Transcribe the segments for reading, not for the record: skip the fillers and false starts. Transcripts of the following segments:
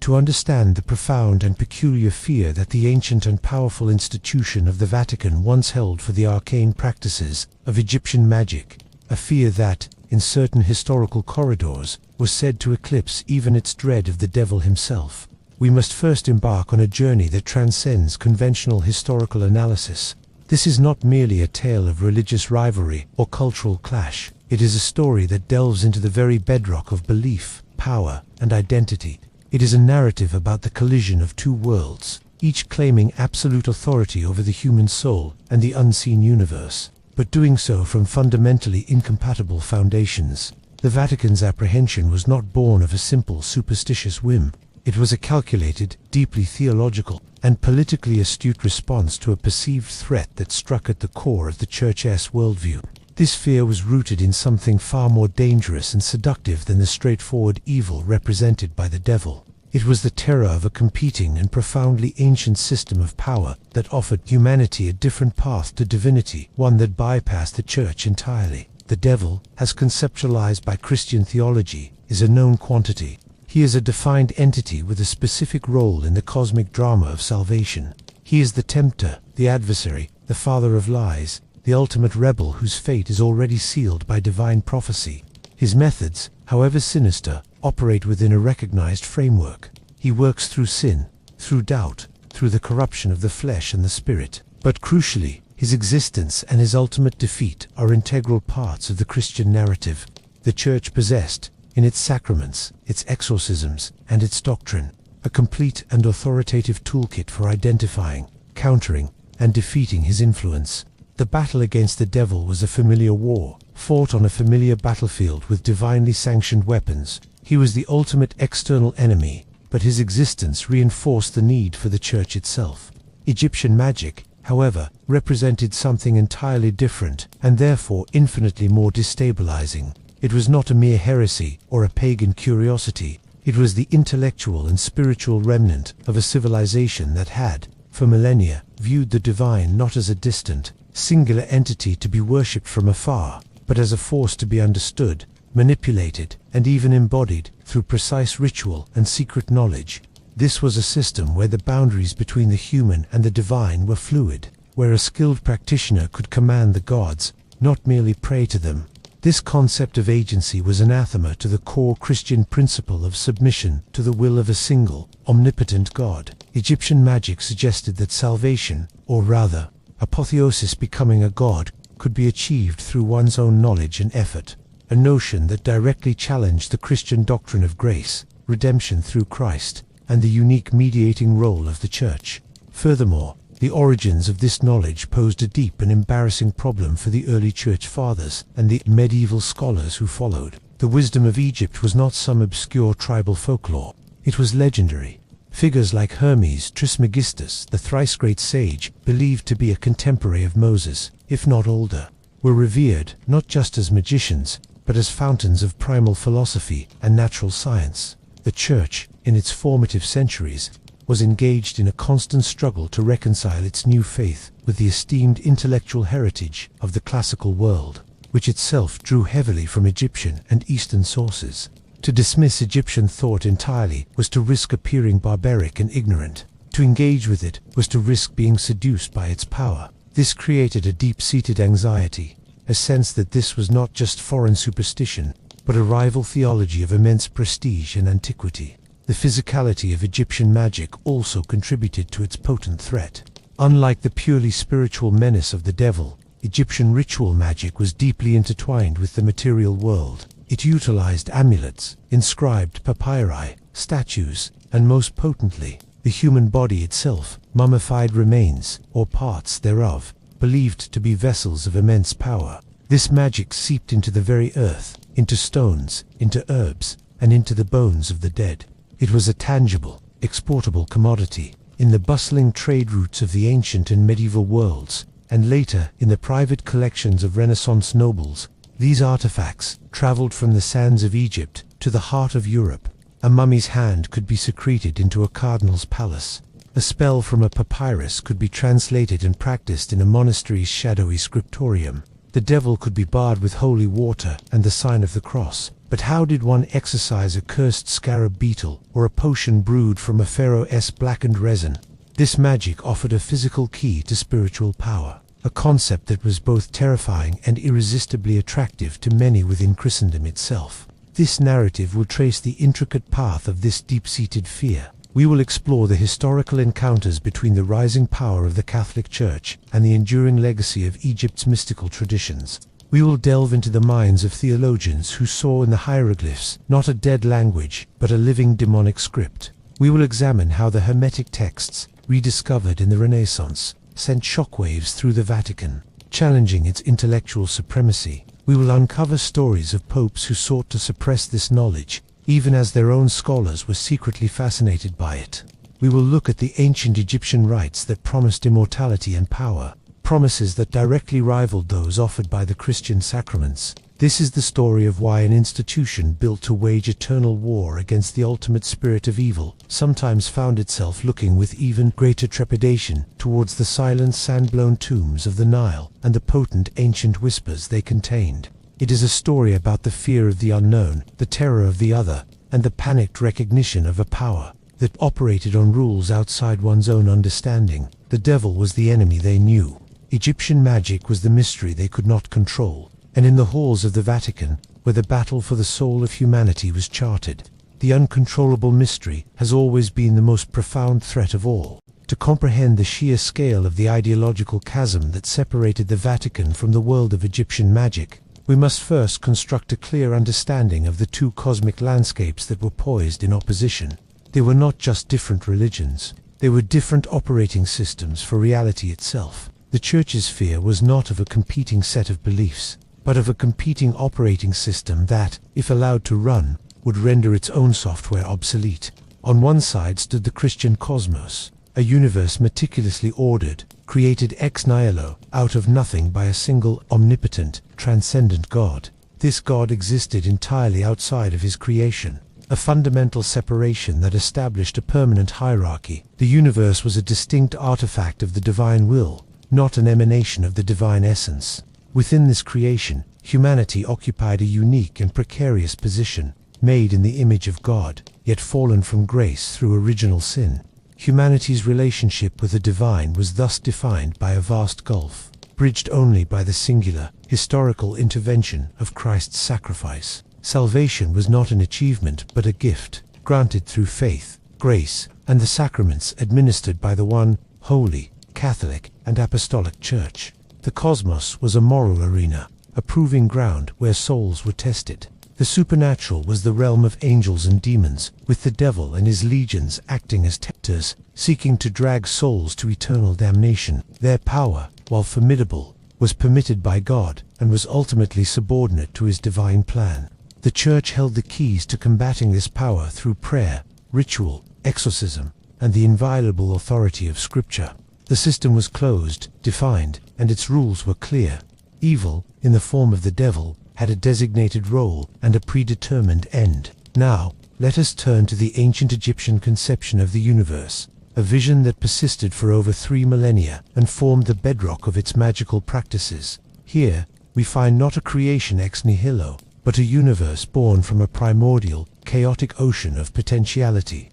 to understand the profound and peculiar fear that the ancient and powerful institution of the Vatican once held for the arcane practices of Egyptian magic, a fear that, in certain historical corridors, was said to eclipse even its dread of the devil himself, we must first embark on a journey that transcends conventional historical analysis. This is not merely a tale of religious rivalry or cultural clash. It is a story that delves into the very bedrock of belief, power, and identity. It is a narrative about the collision of two worlds, each claiming absolute authority over the human soul and the unseen universe, but doing so from fundamentally incompatible foundations. The Vatican's apprehension was not born of a simple superstitious whim. It was a calculated, deeply theological, and politically astute response to a perceived threat that struck at the core of the Church's worldview. This fear was rooted in something far more dangerous and seductive than the straightforward evil represented by the devil. It was the terror of a competing and profoundly ancient system of power that offered humanity a different path to divinity, one that bypassed the Church entirely. The devil, as conceptualized by Christian theology, is a known quantity. He is a defined entity with a specific role in the cosmic drama of salvation. He is the tempter, the adversary, the father of lies, the ultimate rebel whose fate is already sealed by divine prophecy. His methods, however sinister, operate within a recognized framework. He works through sin, through doubt, through the corruption of the flesh and the spirit. But crucially, his existence and his ultimate defeat are integral parts of the Christian narrative. The Church possessed, in its sacraments, its exorcisms, and its doctrine, a complete and authoritative toolkit for identifying, countering, and defeating his influence. The battle against the devil was a familiar war, fought on a familiar battlefield with divinely sanctioned weapons. He was the ultimate external enemy, but his existence reinforced the need for the Church itself. Egyptian magic, however, represented something entirely different, and therefore infinitely more destabilizing. It was not a mere heresy or a pagan curiosity. It was the intellectual and spiritual remnant of a civilization that had, for millennia, viewed the divine not as a distant, singular entity to be worshipped from afar, but as a force to be understood, manipulated, and even embodied through precise ritual and secret knowledge. This was a system where the boundaries between the human and the divine were fluid, where a skilled practitioner could command the gods, not merely pray to them. This concept of agency was anathema to the core Christian principle of submission to the will of a single, omnipotent God. Egyptian magic suggested that salvation, or rather, apotheosis, becoming a god, could be achieved through one's own knowledge and effort, a notion that directly challenged the Christian doctrine of grace, redemption through Christ, and the unique mediating role of the Church. Furthermore, the origins of this knowledge posed a deep and embarrassing problem for the early Church Fathers and the medieval scholars who followed. The wisdom of Egypt was not some obscure tribal folklore. It was legendary. Figures like Hermes Trismegistus, the thrice great sage, believed to be a contemporary of Moses, if not older, were revered not just as magicians, but as fountains of primal philosophy and natural science. The Church, in its formative centuries, was engaged in a constant struggle to reconcile its new faith with the esteemed intellectual heritage of the classical world, which itself drew heavily from Egyptian and Eastern sources. To dismiss Egyptian thought entirely was to risk appearing barbaric and ignorant. To engage with it was to risk being seduced by its power. This created a deep-seated anxiety, a sense that this was not just foreign superstition, but a rival theology of immense prestige and antiquity. The physicality of Egyptian magic also contributed to its potent threat. Unlike the purely spiritual menace of the devil, Egyptian ritual magic was deeply intertwined with the material world. It utilized amulets, inscribed papyri, statues, and most potently, the human body itself, mummified remains, or parts thereof, believed to be vessels of immense power. This magic seeped into the very earth, into stones, into herbs, and into the bones of the dead. It was a tangible, exportable commodity in the bustling trade routes of the ancient and medieval worlds, and later in the private collections of Renaissance nobles. These artifacts traveled from the sands of Egypt to the heart of Europe. A mummy's hand could be secreted into a cardinal's palace. A spell from a papyrus could be translated and practiced in a monastery's shadowy scriptorium. The devil could be barred with holy water and the sign of the cross. But how did one exorcise a cursed scarab beetle, or a potion brewed from a pharaoh's blackened resin? This magic offered a physical key to spiritual power, a concept that was both terrifying and irresistibly attractive to many within Christendom itself. This narrative will trace the intricate path of this deep-seated fear. We will explore the historical encounters between the rising power of the Catholic Church and the enduring legacy of Egypt's mystical traditions. We will delve into the minds of theologians who saw in the hieroglyphs not a dead language, but a living demonic script. We will examine how the Hermetic texts, rediscovered in the Renaissance, sent shockwaves through the Vatican, challenging its intellectual supremacy. We will uncover stories of popes who sought to suppress this knowledge, even as their own scholars were secretly fascinated by it. We will look at the ancient Egyptian rites that promised immortality and power, promises that directly rivaled those offered by the Christian sacraments. This is the story of why an institution built to wage eternal war against the ultimate spirit of evil sometimes found itself looking with even greater trepidation towards the silent sand-blown tombs of the Nile and the potent ancient whispers they contained. It is a story about the fear of the unknown, the terror of the other, and the panicked recognition of a power that operated on rules outside one's own understanding. The devil was the enemy they knew. Egyptian magic was the mystery they could not control. And in the halls of the Vatican, where the battle for the soul of humanity was charted, the uncontrollable mystery has always been the most profound threat of all. To comprehend the sheer scale of the ideological chasm that separated the Vatican from the world of Egyptian magic, we must first construct a clear understanding of the two cosmic landscapes that were poised in opposition. They were not just different religions, they were different operating systems for reality itself. The Church's fear was not of a competing set of beliefs, but of a competing operating system that, if allowed to run, would render its own software obsolete. On one side stood the Christian cosmos, a universe meticulously ordered, created ex nihilo, out of nothing by a single, omnipotent, transcendent God. This God existed entirely outside of his creation, a fundamental separation that established a permanent hierarchy. The universe was a distinct artifact of the divine will, not an emanation of the divine essence. Within this creation, humanity occupied a unique and precarious position, made in the image of God, yet fallen from grace through original sin. Humanity's relationship with the divine was thus defined by a vast gulf, bridged only by the singular, historical intervention of Christ's sacrifice. Salvation was not an achievement but a gift, granted through faith, grace, and the sacraments administered by the one, holy, Catholic, and Apostolic Church. The cosmos was a moral arena, a proving ground where souls were tested. The supernatural was the realm of angels and demons, with the devil and his legions acting as tempters, seeking to drag souls to eternal damnation. Their power, while formidable, was permitted by God and was ultimately subordinate to his divine plan. The Church held the keys to combating this power through prayer, ritual, exorcism, and the inviolable authority of Scripture. The system was closed, defined, and its rules were clear. Evil, in the form of the devil, had a designated role and a predetermined end. Now, let us turn to the ancient Egyptian conception of the universe, a vision that persisted for over 3 millennia and formed the bedrock of its magical practices. Here, we find not a creation ex nihilo, but a universe born from a primordial, chaotic ocean of potentiality.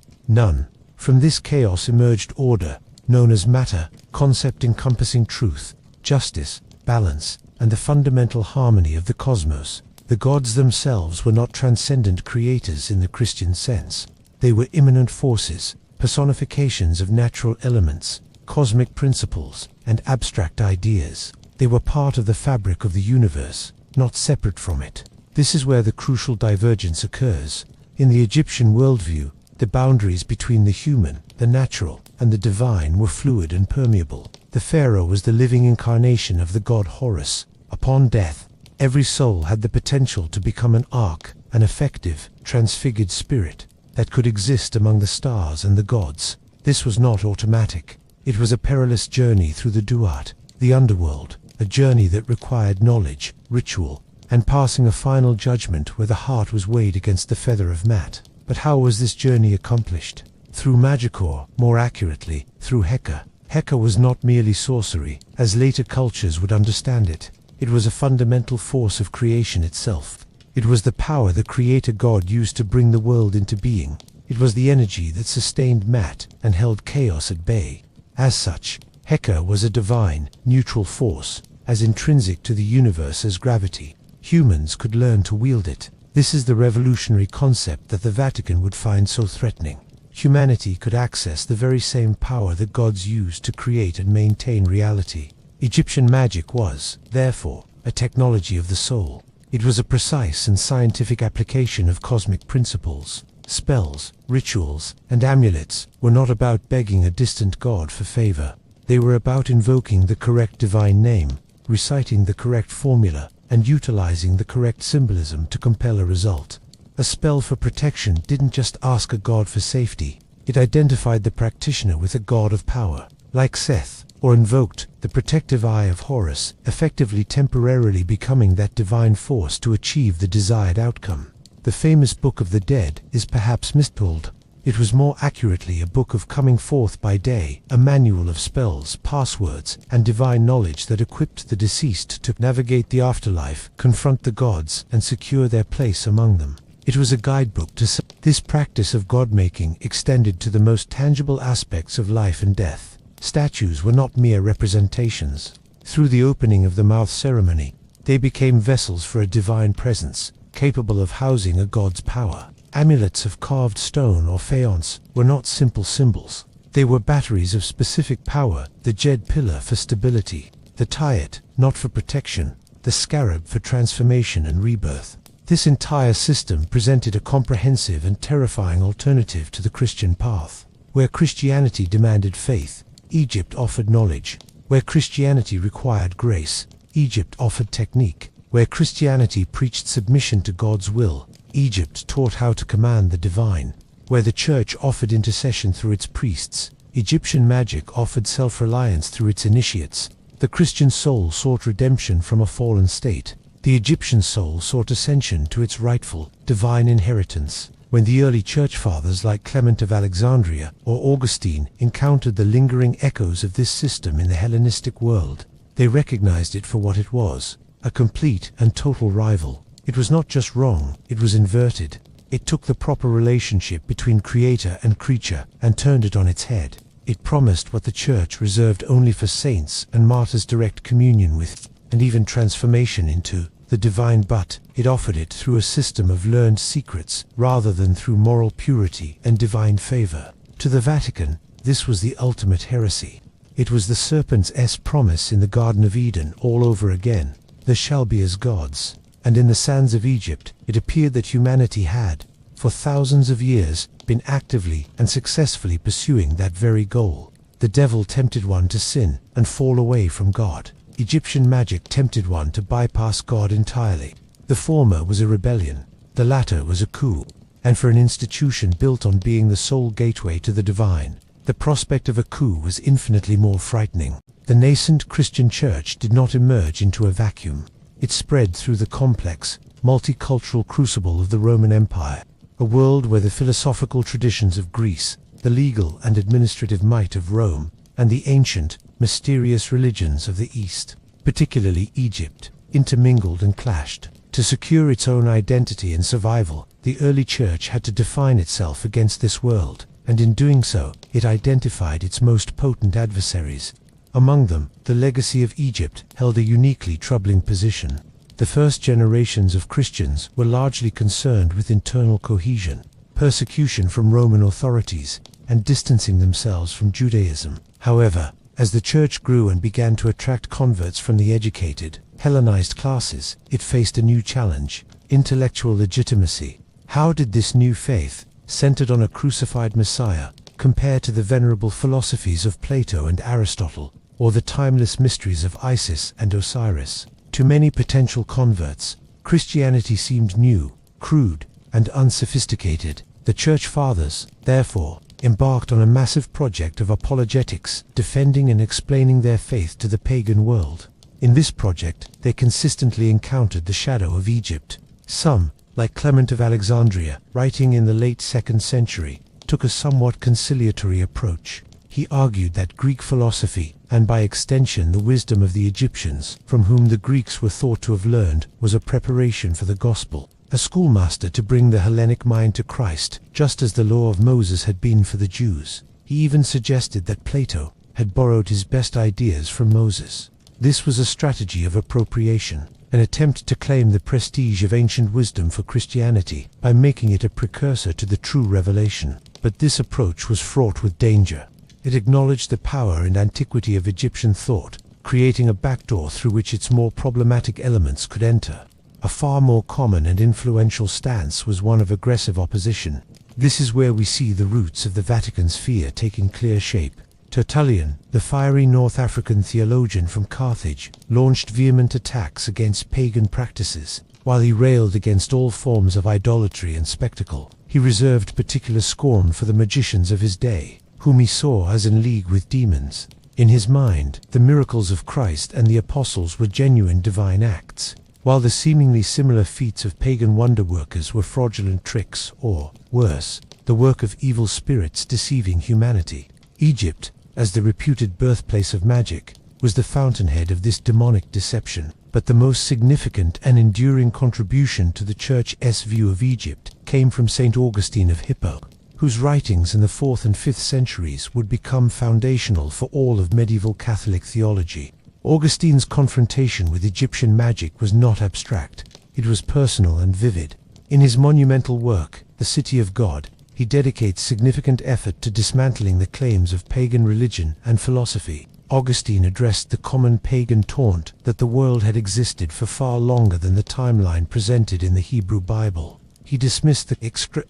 From this chaos emerged order, known as matter, concept encompassing truth, justice, balance, and the fundamental harmony of the cosmos. The gods themselves were not transcendent creators in the Christian sense. They were immanent forces, personifications of natural elements, cosmic principles, and abstract ideas. They were part of the fabric of the universe, not separate from it. This is where the crucial divergence occurs. In the Egyptian worldview, the boundaries between the human, the natural, and the divine were fluid and permeable. The pharaoh was the living incarnation of the god Horus. Upon death, every soul had the potential to become an ark, an effective, transfigured spirit that could exist among the stars and the gods. This was not automatic. It was a perilous journey through the Duat, the underworld, a journey that required knowledge, ritual, and passing a final judgment where the heart was weighed against the feather of Mat. But how was this journey accomplished? Through magic, or, more accurately, through Heka. Heka was not merely sorcery, as later cultures would understand it. It was a fundamental force of creation itself. It was the power the Creator God used to bring the world into being. It was the energy that sustained Mat and held chaos at bay. As such, Heka was a divine, neutral force, as intrinsic to the universe as gravity. Humans could learn to wield it. This is the revolutionary concept that the Vatican would find so threatening. Humanity could access the very same power that gods used to create and maintain reality. Egyptian magic was, therefore, a technology of the soul. It was a precise and scientific application of cosmic principles. Spells, rituals, and amulets were not about begging a distant god for favor. They were about invoking the correct divine name, reciting the correct formula, and utilizing the correct symbolism to compel a result. A spell for protection didn't just ask a god for safety, it identified the practitioner with a god of power, like Seth, or invoked the protective eye of Horus, effectively temporarily becoming that divine force to achieve the desired outcome. The famous Book of the Dead is perhaps mistold. It was more accurately a book of coming forth by day, a manual of spells, passwords, and divine knowledge that equipped the deceased to navigate the afterlife, confront the gods, and secure their place among them. It was a guidebook to this practice of god-making extended to the most tangible aspects of life and death. Statues were not mere representations. Through the opening of the mouth ceremony, they became vessels for a divine presence, capable of housing a god's power. Amulets of carved stone or faience were not simple symbols. They were batteries of specific power, the jed pillar for stability, the tayet, not for protection, the scarab for transformation and rebirth. This entire system presented a comprehensive and terrifying alternative to the Christian path. Where Christianity demanded faith, Egypt offered knowledge. Where Christianity required grace, Egypt offered technique. Where Christianity preached submission to God's will, Egypt taught how to command the divine. Where the Church offered intercession through its priests, Egyptian magic offered self-reliance through its initiates. The Christian soul sought redemption from a fallen state. The Egyptian soul sought ascension to its rightful, divine inheritance. When the early church fathers like Clement of Alexandria or Augustine encountered the lingering echoes of this system in the Hellenistic world, they recognized it for what it was, a complete and total rival. It was not just wrong, it was inverted. It took the proper relationship between creator and creature and turned it on its head. It promised what the Church reserved only for saints and martyrs: direct communion with, and even transformation into, the divine, but it offered it through a system of learned secrets rather than through moral purity and divine favor. To the Vatican, this was the ultimate heresy. It was the serpent's promise in the Garden of Eden all over again. There shall be as gods. And in the sands of Egypt, it appeared that humanity had, for thousands of years, been actively and successfully pursuing that very goal. The devil tempted one to sin and fall away from God. Egyptian magic tempted one to bypass God entirely. The former was a rebellion, the latter was a coup. And for an institution built on being the sole gateway to the divine, the prospect of a coup was infinitely more frightening. The nascent Christian church did not emerge into a vacuum. It spread through the complex, multicultural crucible of the Roman Empire, a world where the philosophical traditions of Greece, the legal and administrative might of Rome, and the ancient, mysterious religions of the East, particularly Egypt, intermingled and clashed. To secure its own identity and survival, the early church had to define itself against this world, and in doing so, it identified its most potent adversaries. Among them, the legacy of Egypt held a uniquely troubling position. The first generations of Christians were largely concerned with internal cohesion, persecution from Roman authorities, and distancing themselves from Judaism. However, as the church grew and began to attract converts from the educated, Hellenized classes, it faced a new challenge: intellectual legitimacy. How did this new faith, centered on a crucified Messiah, compare to the venerable philosophies of Plato and Aristotle, or the timeless mysteries of Isis and Osiris? To many potential converts, Christianity seemed new, crude, and unsophisticated. The Church Fathers, therefore, embarked on a massive project of apologetics, defending and explaining their faith to the pagan world. In this project, they consistently encountered the shadow of Egypt. Some, like Clement of Alexandria, writing in the late 2nd century, took a somewhat conciliatory approach. He argued that Greek philosophy, and by extension the wisdom of the Egyptians, from whom the Greeks were thought to have learned, was a preparation for the gospel. a schoolmaster to bring the Hellenic mind to Christ, just as the law of Moses had been for the Jews. He even suggested that Plato had borrowed his best ideas from Moses. This was a strategy of appropriation, an attempt to claim the prestige of ancient wisdom for Christianity by making it a precursor to the true revelation. But this approach was fraught with danger. It acknowledged the power and antiquity of Egyptian thought, creating a backdoor through which its more problematic elements could enter. A far more common and influential stance was one of aggressive opposition. This is where we see the roots of the Vatican's fear taking clear shape. Tertullian, the fiery North African theologian from Carthage, launched vehement attacks against pagan practices. While he railed against all forms of idolatry and spectacle, he reserved particular scorn for the magicians of his day, whom he saw as in league with demons. In his mind, the miracles of Christ and the apostles were genuine divine acts, while the seemingly similar feats of pagan wonder-workers were fraudulent tricks or, worse, the work of evil spirits deceiving humanity. Egypt, as the reputed birthplace of magic, was the fountainhead of this demonic deception. But the most significant and enduring contribution to the Church's view of Egypt came from St. Augustine of Hippo, whose writings in the 4th and 5th centuries would become foundational for all of medieval Catholic theology. Augustine's confrontation with Egyptian magic was not abstract, it was personal and vivid. In his monumental work, The City of God, he dedicates significant effort to dismantling the claims of pagan religion and philosophy. Augustine addressed the common pagan taunt that the world had existed for far longer than the timeline presented in the Hebrew Bible. He dismissed the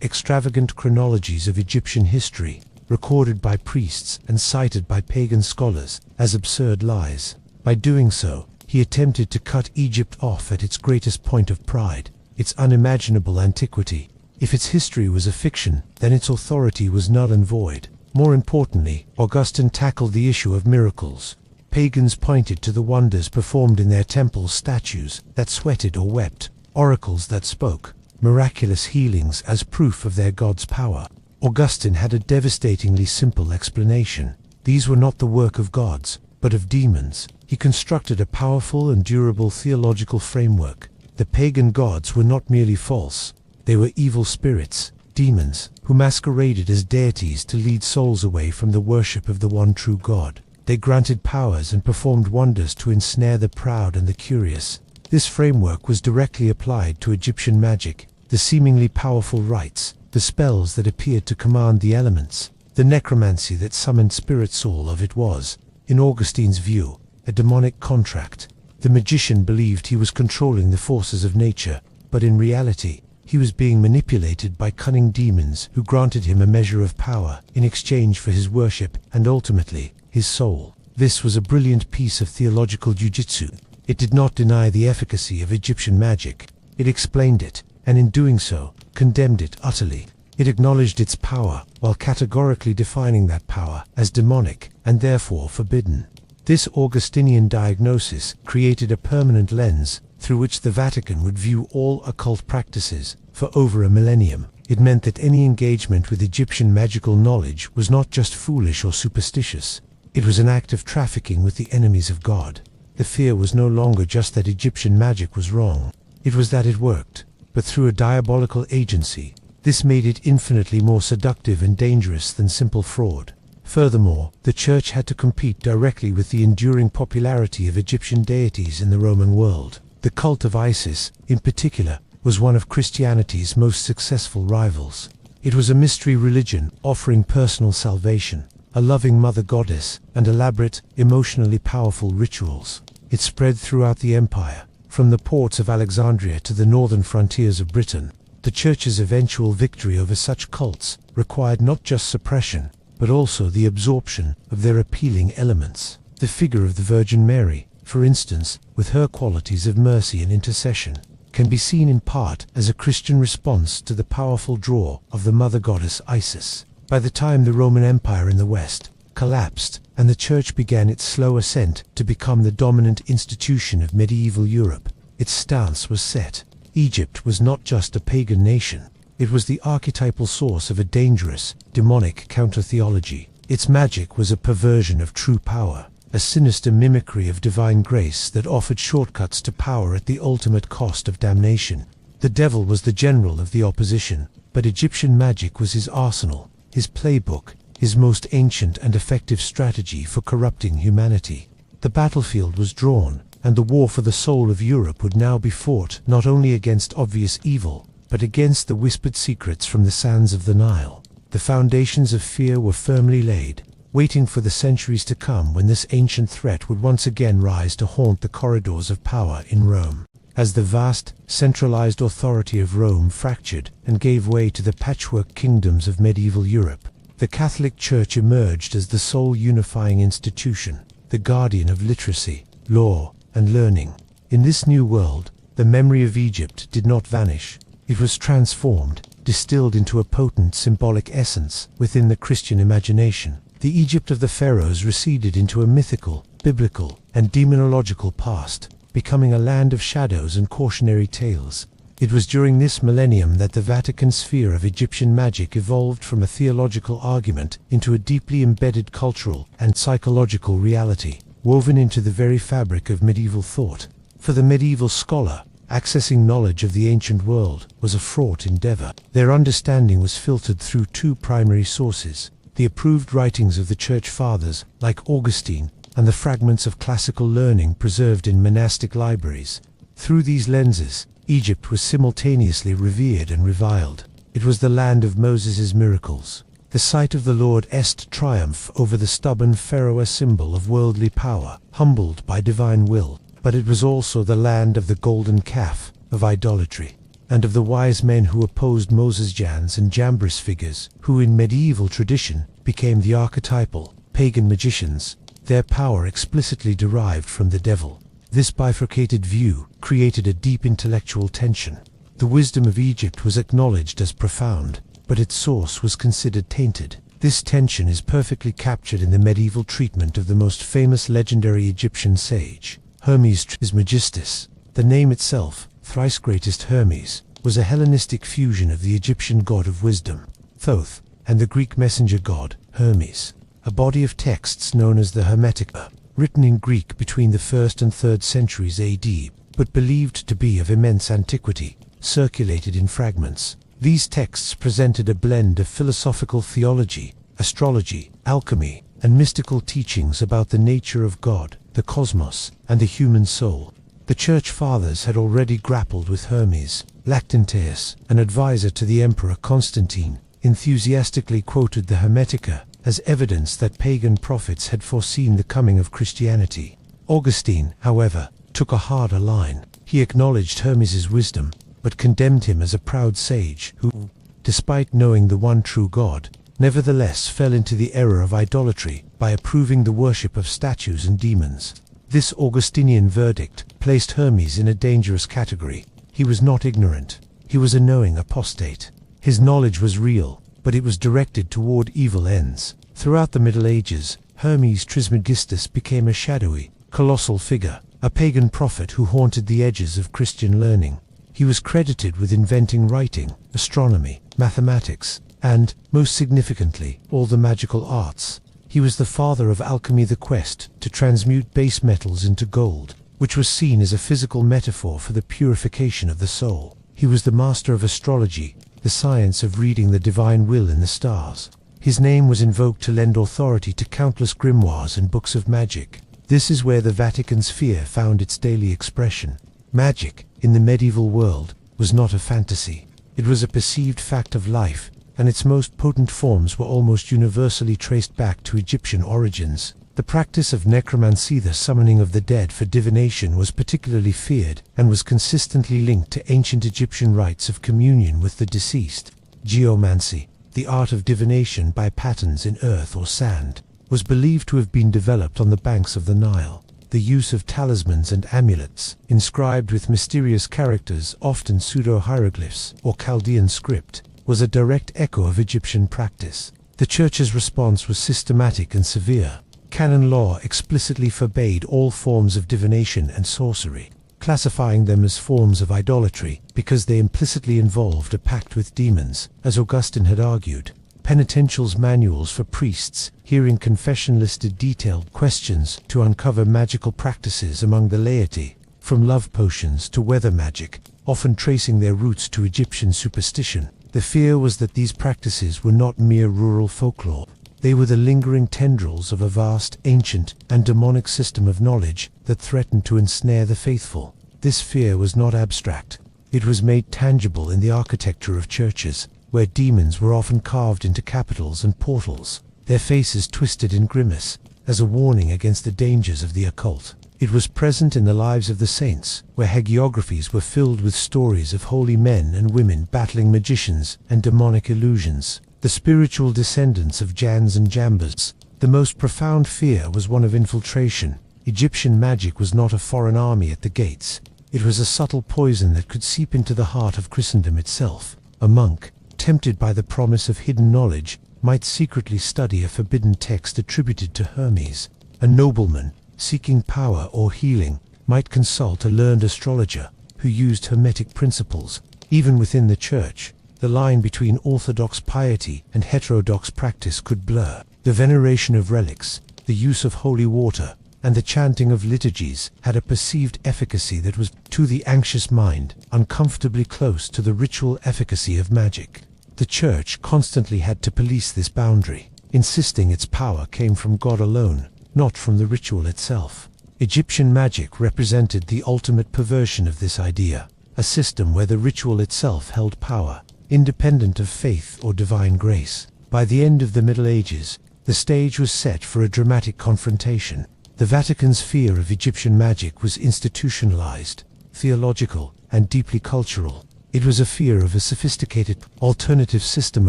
extravagant chronologies of Egyptian history, recorded by priests and cited by pagan scholars, as absurd lies. By doing so, he attempted to cut Egypt off at its greatest point of pride, its unimaginable antiquity. If its history was a fiction, then its authority was null and void. More importantly, Augustine tackled the issue of miracles. Pagans pointed to the wonders performed in their temple statues that sweated or wept, oracles that spoke, miraculous healings as proof of their god's power. Augustine had a devastatingly simple explanation. These were not the work of gods, but of demons. He constructed a powerful and durable theological framework. The pagan gods were not merely false. They were evil spirits, demons, who masqueraded as deities to lead souls away from the worship of the one true God. They granted powers and performed wonders to ensnare the proud and the curious. This framework was directly applied to Egyptian magic, the seemingly powerful rites, the spells that appeared to command the elements, the necromancy that summoned spirits. All of it was, in Augustine's view, a demonic contract. The magician believed he was controlling the forces of nature, but in reality, he was being manipulated by cunning demons who granted him a measure of power in exchange for his worship and ultimately, his soul. This was a brilliant piece of theological jujitsu. It did not deny the efficacy of Egyptian magic. It explained it, and in doing so, condemned it utterly. It acknowledged its power, while categorically defining that power as demonic and therefore forbidden. This Augustinian diagnosis created a permanent lens through which the Vatican would view all occult practices. For over a millennium, it meant that any engagement with Egyptian magical knowledge was not just foolish or superstitious. It was an act of trafficking with the enemies of God. The fear was no longer just that Egyptian magic was wrong. It was that it worked, but through a diabolical agency. This made it infinitely more seductive and dangerous than simple fraud. Furthermore, the Church had to compete directly with the enduring popularity of Egyptian deities in the Roman world. The cult of Isis, in particular, was one of Christianity's most successful rivals. It was a mystery religion offering personal salvation, a loving mother goddess, and elaborate, emotionally powerful rituals. It spread throughout the empire, from the ports of Alexandria to the northern frontiers of Britain. The Church's eventual victory over such cults required not just suppression, but also the absorption of their appealing elements. The figure of the Virgin Mary, for instance, with her qualities of mercy and intercession, can be seen in part as a Christian response to the powerful draw of the mother goddess Isis. By the time the Roman Empire in the West collapsed and the Church began its slow ascent to become the dominant institution of medieval Europe, its stance was set. Egypt was not just a pagan nation. It was the archetypal source of a dangerous, demonic counter-theology. Its magic was a perversion of true power, a sinister mimicry of divine grace that offered shortcuts to power at the ultimate cost of damnation. The devil was the general of the opposition, but Egyptian magic was his arsenal, his playbook, his most ancient and effective strategy for corrupting humanity. The battlefield was drawn, and the war for the soul of Europe would now be fought not only against obvious evil, but against the whispered secrets from the sands of the Nile. The foundations of fear were firmly laid, waiting for the centuries to come when this ancient threat would once again rise to haunt the corridors of power in Rome. As the vast, centralized authority of Rome fractured and gave way to the patchwork kingdoms of medieval Europe, the Catholic Church emerged as the sole unifying institution, the guardian of literacy, law, and learning. In this new world, the memory of Egypt did not vanish. It was transformed, distilled into a potent symbolic essence within the Christian imagination. The Egypt of the pharaohs receded into a mythical, biblical, and demonological past, becoming a land of shadows and cautionary tales. It was during this millennium that the Vatican sphere of Egyptian magic evolved from a theological argument into a deeply embedded cultural and psychological reality, woven into the very fabric of medieval thought. For the medieval scholar, accessing knowledge of the ancient world was a fraught endeavor. Their understanding was filtered through two primary sources: the approved writings of the Church Fathers, like Augustine, and the fragments of classical learning preserved in monastic libraries. Through these lenses, Egypt was simultaneously revered and reviled. It was the land of Moses' miracles, the site of the Lord's triumph over the stubborn pharaoh, a symbol of worldly power, humbled by divine will. But it was also the land of the golden calf, of idolatry, and of the wise men who opposed Moses' Jannes and Jambres figures, who in medieval tradition became the archetypal, pagan magicians, their power explicitly derived from the devil. This bifurcated view created a deep intellectual tension. The wisdom of Egypt was acknowledged as profound, but its source was considered tainted. This tension is perfectly captured in the medieval treatment of the most famous legendary Egyptian sage, Hermes Trismegistus. The name itself, thrice greatest Hermes, was a Hellenistic fusion of the Egyptian god of wisdom, Thoth, and the Greek messenger god, Hermes. A body of texts known as the Hermetica, written in Greek between the 1st and 3rd centuries AD, but believed to be of immense antiquity, circulated in fragments. These texts presented a blend of philosophical theology, astrology, alchemy, and mystical teachings about the nature of God, the cosmos, and the human soul. The Church Fathers had already grappled with Hermes. Lactantius, an advisor to the Emperor Constantine, enthusiastically quoted the Hermetica as evidence that pagan prophets had foreseen the coming of Christianity. Augustine, however, took a harder line. He acknowledged Hermes' wisdom, but condemned him as a proud sage who, despite knowing the one true God, nevertheless fell into the error of idolatry by approving the worship of statues and demons. This Augustinian verdict placed Hermes in a dangerous category. He was not ignorant. He was a knowing apostate. His knowledge was real, but it was directed toward evil ends. Throughout the Middle Ages, Hermes Trismegistus became a shadowy, colossal figure, a pagan prophet who haunted the edges of Christian learning. He was credited with inventing writing, astronomy, mathematics, and, most significantly, all the magical arts. He was the father of alchemy, the quest to transmute base metals into gold, which was seen as a physical metaphor for the purification of the soul. He was the master of astrology, the science of reading the divine will in the stars. His name was invoked to lend authority to countless grimoires and books of magic. This is where the Vatican sphere found its daily expression. Magic, in the medieval world, was not a fantasy. It was a perceived fact of life, and its most potent forms were almost universally traced back to Egyptian origins. The practice of necromancy, the summoning of the dead for divination, was particularly feared and was consistently linked to ancient Egyptian rites of communion with the deceased. Geomancy, the art of divination by patterns in earth or sand, was believed to have been developed on the banks of the Nile. The use of talismans and amulets, inscribed with mysterious characters, often pseudo-hieroglyphs or Chaldean script, was a direct echo of Egyptian practice. The Church's response was systematic and severe. Canon law explicitly forbade all forms of divination and sorcery, classifying them as forms of idolatry because they implicitly involved a pact with demons, as Augustine had argued. Penitentials' manuals for priests, hearing confession listed detailed questions to uncover magical practices among the laity. from love potions to weather magic, often tracing their roots to Egyptian superstition. The fear was that these practices were not mere rural folklore. They were the lingering tendrils of a vast, ancient, and demonic system of knowledge that threatened to ensnare the faithful. This fear was not abstract. It was made tangible in the architecture of churches, where demons were often carved into capitals and portals, their faces twisted in grimace, as a warning against the dangers of the occult. It was present in the lives of the saints, where hagiographies were filled with stories of holy men and women battling magicians and demonic illusions, the spiritual descendants of Jans and Jambas. The most profound fear was one of infiltration. Egyptian magic was not a foreign army at the gates. It was a subtle poison that could seep into the heart of Christendom itself. A monk, tempted by the promise of hidden knowledge, might secretly study a forbidden text attributed to Hermes. A nobleman, seeking power or healing, might consult a learned astrologer who used hermetic principles. Even within the church, the line between orthodox piety and heterodox practice could blur. The veneration of relics, the use of holy water, and the chanting of liturgies had a perceived efficacy that was, to the anxious mind, uncomfortably close to the ritual efficacy of magic. The church constantly had to police this boundary, insisting its power came from God alone, not from the ritual itself. Egyptian magic represented the ultimate perversion of this idea, a system where the ritual itself held power, independent of faith or divine grace. By the end of the Middle Ages, the stage was set for a dramatic confrontation. The Vatican's fear of Egyptian magic was institutionalized, theological, and deeply cultural. It was a fear of a sophisticated, alternative system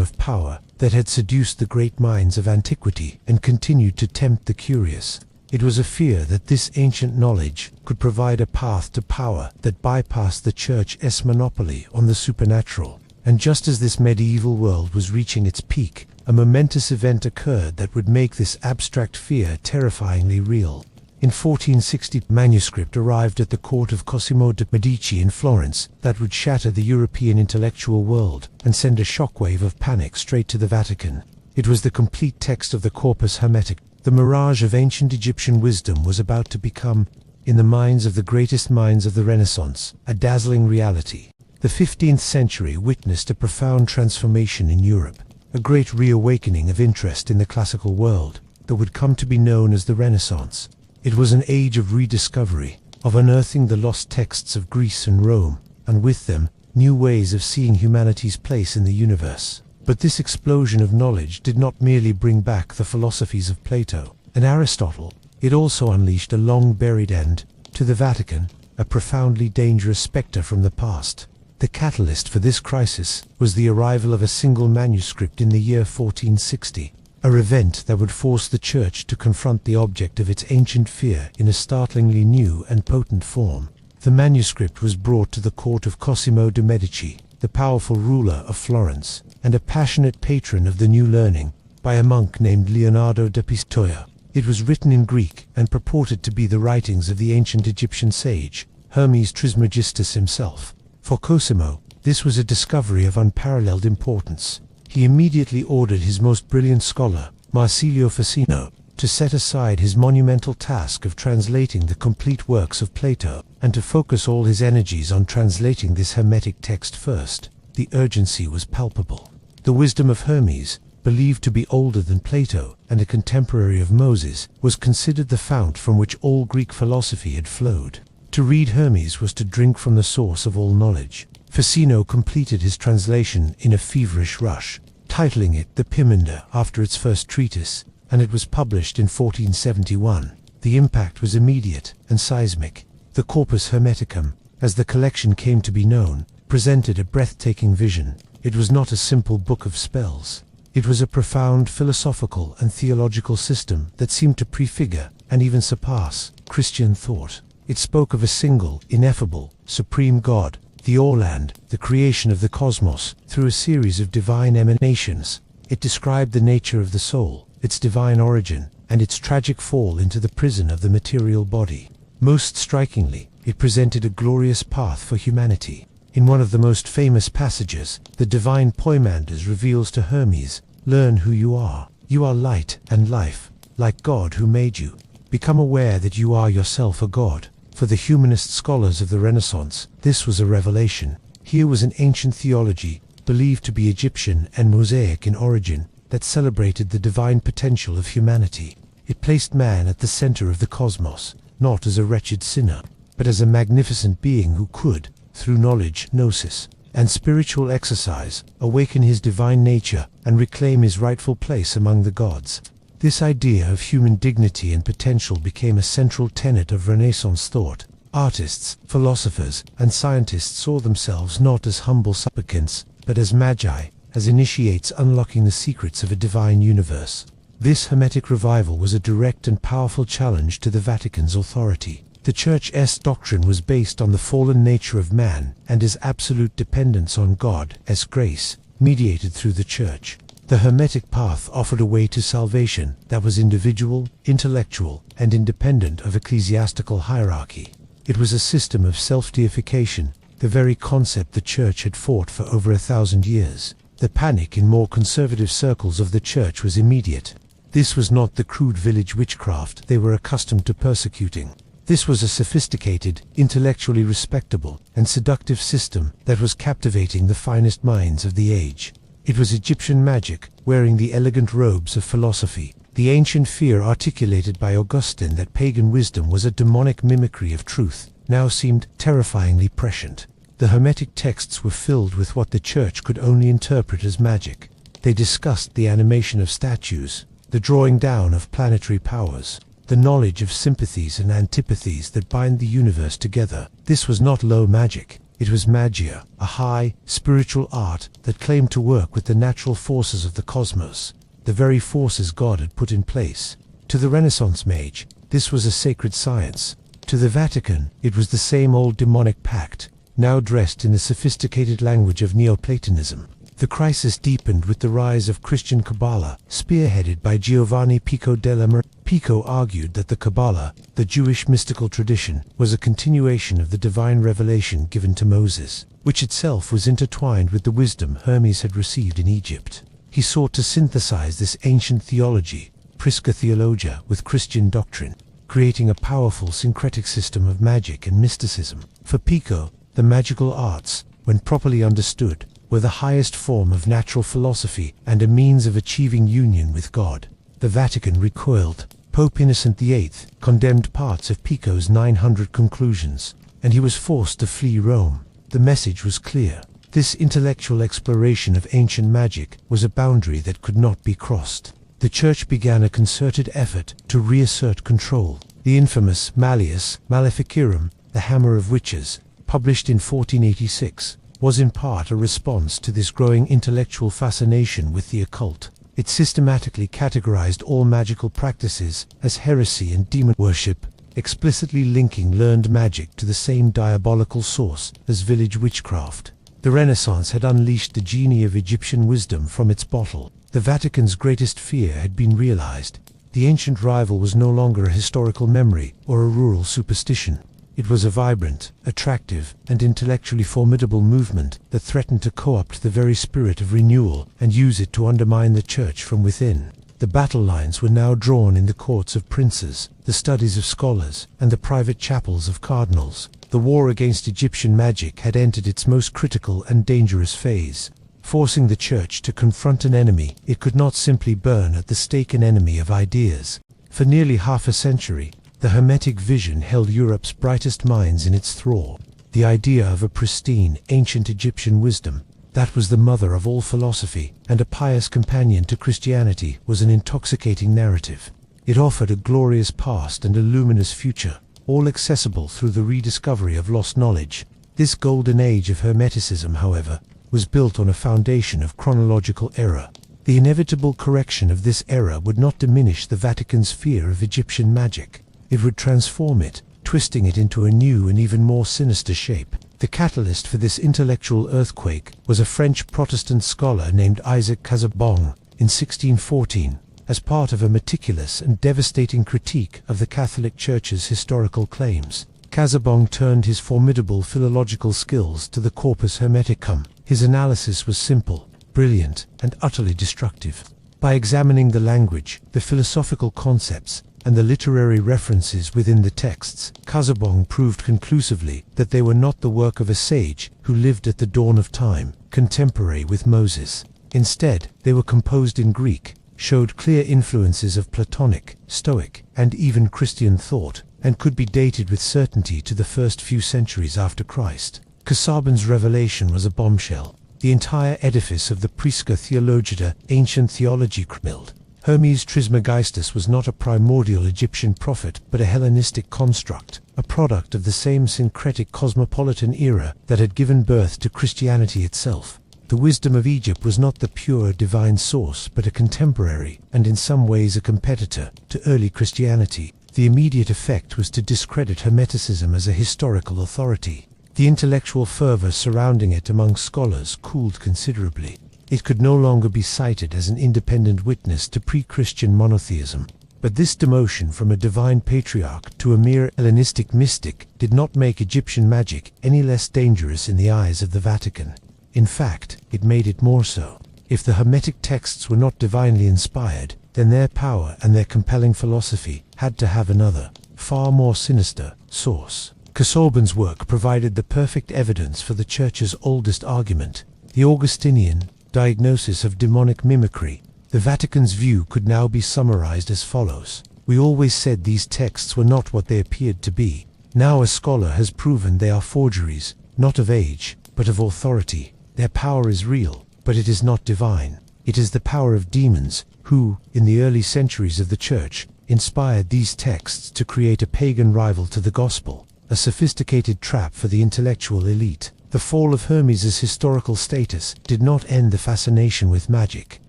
of power that had seduced the great minds of antiquity and continued to tempt the curious. It was a fear that this ancient knowledge could provide a path to power that bypassed the Church's monopoly on the supernatural. And just as this medieval world was reaching its peak, a momentous event occurred that would make this abstract fear terrifyingly real. In 1460, a manuscript arrived at the court of Cosimo de' Medici in Florence that would shatter the European intellectual world and send a shockwave of panic straight to the Vatican. It was the complete text of the Corpus Hermetic. The mirage of ancient Egyptian wisdom was about to become, in the minds of the greatest minds of the Renaissance, a dazzling reality. The 15th century witnessed a profound transformation in Europe, a great reawakening of interest in the classical world that would come to be known as the Renaissance. It was an age of rediscovery, of unearthing the lost texts of Greece and Rome, and with them, new ways of seeing humanity's place in the universe. But this explosion of knowledge did not merely bring back the philosophies of Plato and Aristotle. It also unleashed a long-buried end, to the Vatican, a profoundly dangerous spectre from the past. The catalyst for this crisis was the arrival of a single manuscript in the year 1460, a event that would force the Church to confront the object of its ancient fear in a startlingly new and potent form. The manuscript was brought to the court of Cosimo de' Medici, the powerful ruler of Florence, and a passionate patron of the new learning, by a monk named Leonardo da Pistoia. It was written in Greek and purported to be the writings of the ancient Egyptian sage, Hermes Trismegistus himself. For Cosimo, this was a discovery of unparalleled importance. He immediately ordered his most brilliant scholar, Marsilio Ficino, to set aside his monumental task of translating the complete works of Plato, and to focus all his energies on translating this Hermetic text first. The urgency was palpable. The wisdom of Hermes, believed to be older than Plato and a contemporary of Moses, was considered the fount from which all Greek philosophy had flowed. To read Hermes was to drink from the source of all knowledge. Ficino completed his translation in a feverish rush, titling it the Pimenda after its first treatise, and it was published in 1471. The impact was immediate and seismic. The Corpus Hermeticum, as the collection came to be known, presented a breathtaking vision. It was not a simple book of spells. It was a profound philosophical and theological system that seemed to prefigure, and even surpass, Christian thought. It spoke of a single, ineffable, supreme God, the All-Land, the creation of the cosmos, through a series of divine emanations. It described the nature of the soul, its divine origin, and its tragic fall into the prison of the material body. Most strikingly, it presented a glorious path for humanity. In one of the most famous passages, the divine Poimandres reveals to Hermes, "Learn who you are. You are light and life, like God who made you. Become aware that you are yourself a God." For the humanist scholars of the Renaissance, this was a revelation. Here was an ancient theology, believed to be Egyptian and Mosaic in origin, that celebrated the divine potential of humanity. It placed man at the center of the cosmos, not as a wretched sinner, but as a magnificent being who could, through knowledge, gnosis, and spiritual exercise, awaken his divine nature and reclaim his rightful place among the gods. This idea of human dignity and potential became a central tenet of Renaissance thought. Artists, philosophers, and scientists saw themselves not as humble supplicants, but as magi, as initiates unlocking the secrets of a divine universe. This Hermetic revival was a direct and powerful challenge to the Vatican's authority. The Church's doctrine was based on the fallen nature of man and his absolute dependence on God as grace, mediated through the Church. The Hermetic path offered a way to salvation that was individual, intellectual, and independent of ecclesiastical hierarchy. It was a system of self-deification, the very concept the Church had fought for over 1,000 years. The panic in more conservative circles of the Church was immediate. This was not the crude village witchcraft they were accustomed to persecuting. This was a sophisticated, intellectually respectable, and seductive system that was captivating the finest minds of the age. It was Egyptian magic, wearing the elegant robes of philosophy. The ancient fear articulated by Augustine that pagan wisdom was a demonic mimicry of truth now seemed terrifyingly prescient. The Hermetic texts were filled with what the Church could only interpret as magic. They discussed the animation of statues, the drawing down of planetary powers, the knowledge of sympathies and antipathies that bind the universe together. This was not low magic. It was magia, a high, spiritual art that claimed to work with the natural forces of the cosmos, the very forces God had put in place. To the Renaissance mage, this was a sacred science. To the Vatican, it was the same old demonic pact, now dressed in the sophisticated language of Neoplatonism. The crisis deepened with the rise of Christian Kabbalah, spearheaded by Giovanni Pico della Mirandola. Pico argued that the Kabbalah, the Jewish mystical tradition, was a continuation of the divine revelation given to Moses, which itself was intertwined with the wisdom Hermes had received in Egypt. He sought to synthesize this ancient theology, Prisca Theologia, with Christian doctrine, creating a powerful syncretic system of magic and mysticism. For Pico, the magical arts, when properly understood, were the highest form of natural philosophy and a means of achieving union with God. The Vatican recoiled. Pope Innocent VIII condemned parts of Pico's 900 conclusions, and he was forced to flee Rome. The message was clear. This intellectual exploration of ancient magic was a boundary that could not be crossed. The Church began a concerted effort to reassert control. The infamous Malleus Maleficarum, the Hammer of Witches, published in 1486, was in part a response to this growing intellectual fascination with the occult. It systematically categorized all magical practices as heresy and demon worship, explicitly linking learned magic to the same diabolical source as village witchcraft. The Renaissance had unleashed the genie of Egyptian wisdom from its bottle. The Vatican's greatest fear had been realized. The ancient rival was no longer a historical memory or a rural superstition. It was a vibrant, attractive, and intellectually formidable movement that threatened to co-opt the very spirit of renewal and use it to undermine the Church from within. The battle lines were now drawn in the courts of princes, the studies of scholars, and the private chapels of cardinals. The war against Egyptian magic had entered its most critical and dangerous phase, forcing the Church to confront an enemy it could not simply burn at the stake, an enemy of ideas. For nearly half a century, the Hermetic vision held Europe's brightest minds in its thrall. The idea of a pristine, ancient Egyptian wisdom, that was the mother of all philosophy and a pious companion to Christianity, was an intoxicating narrative. It offered a glorious past and a luminous future, all accessible through the rediscovery of lost knowledge. This golden age of Hermeticism, however, was built on a foundation of chronological error. The inevitable correction of this error would not diminish the Vatican's fear of Egyptian magic. It would transform it, twisting it into a new and even more sinister shape. The catalyst for this intellectual earthquake was a French Protestant scholar named Isaac Casaubon in 1614, as part of a meticulous and devastating critique of the Catholic Church's historical claims. Casaubon turned his formidable philological skills to the Corpus Hermeticum. His analysis was simple, brilliant, and utterly destructive. By examining the language, the philosophical concepts, and the literary references within the texts, Kazabong proved conclusively that they were not the work of a sage who lived at the dawn of time, contemporary with Moses. Instead, they were composed in Greek, showed clear influences of Platonic, Stoic, and even Christian thought, and could be dated with certainty to the first few centuries after Christ. Casaubon's revelation was a bombshell. The entire edifice of the Prisca Theologita, ancient theology, crumbled. Hermes Trismegistus was not a primordial Egyptian prophet, but a Hellenistic construct, a product of the same syncretic cosmopolitan era that had given birth to Christianity itself. The wisdom of Egypt was not the pure divine source, but a contemporary, and in some ways a competitor, to early Christianity. The immediate effect was to discredit Hermeticism as a historical authority. The intellectual fervor surrounding it among scholars cooled considerably. It could no longer be cited as an independent witness to pre-Christian monotheism. But this demotion from a divine patriarch to a mere Hellenistic mystic did not make Egyptian magic any less dangerous in the eyes of the Vatican. In fact, it made it more so. If the Hermetic texts were not divinely inspired, then their power and their compelling philosophy had to have another, far more sinister, source. Casaubon's work provided the perfect evidence for the Church's oldest argument, the Augustinian diagnosis of demonic mimicry. The Vatican's view could now be summarized as follows. We always said these texts were not what they appeared to be. Now a scholar has proven they are forgeries, not of age, but of authority. Their power is real, but it is not divine. It is the power of demons, who, in the early centuries of the Church, inspired these texts to create a pagan rival to the Gospel, a sophisticated trap for the intellectual elite. The fall of Hermes' historical status did not end the fascination with magic.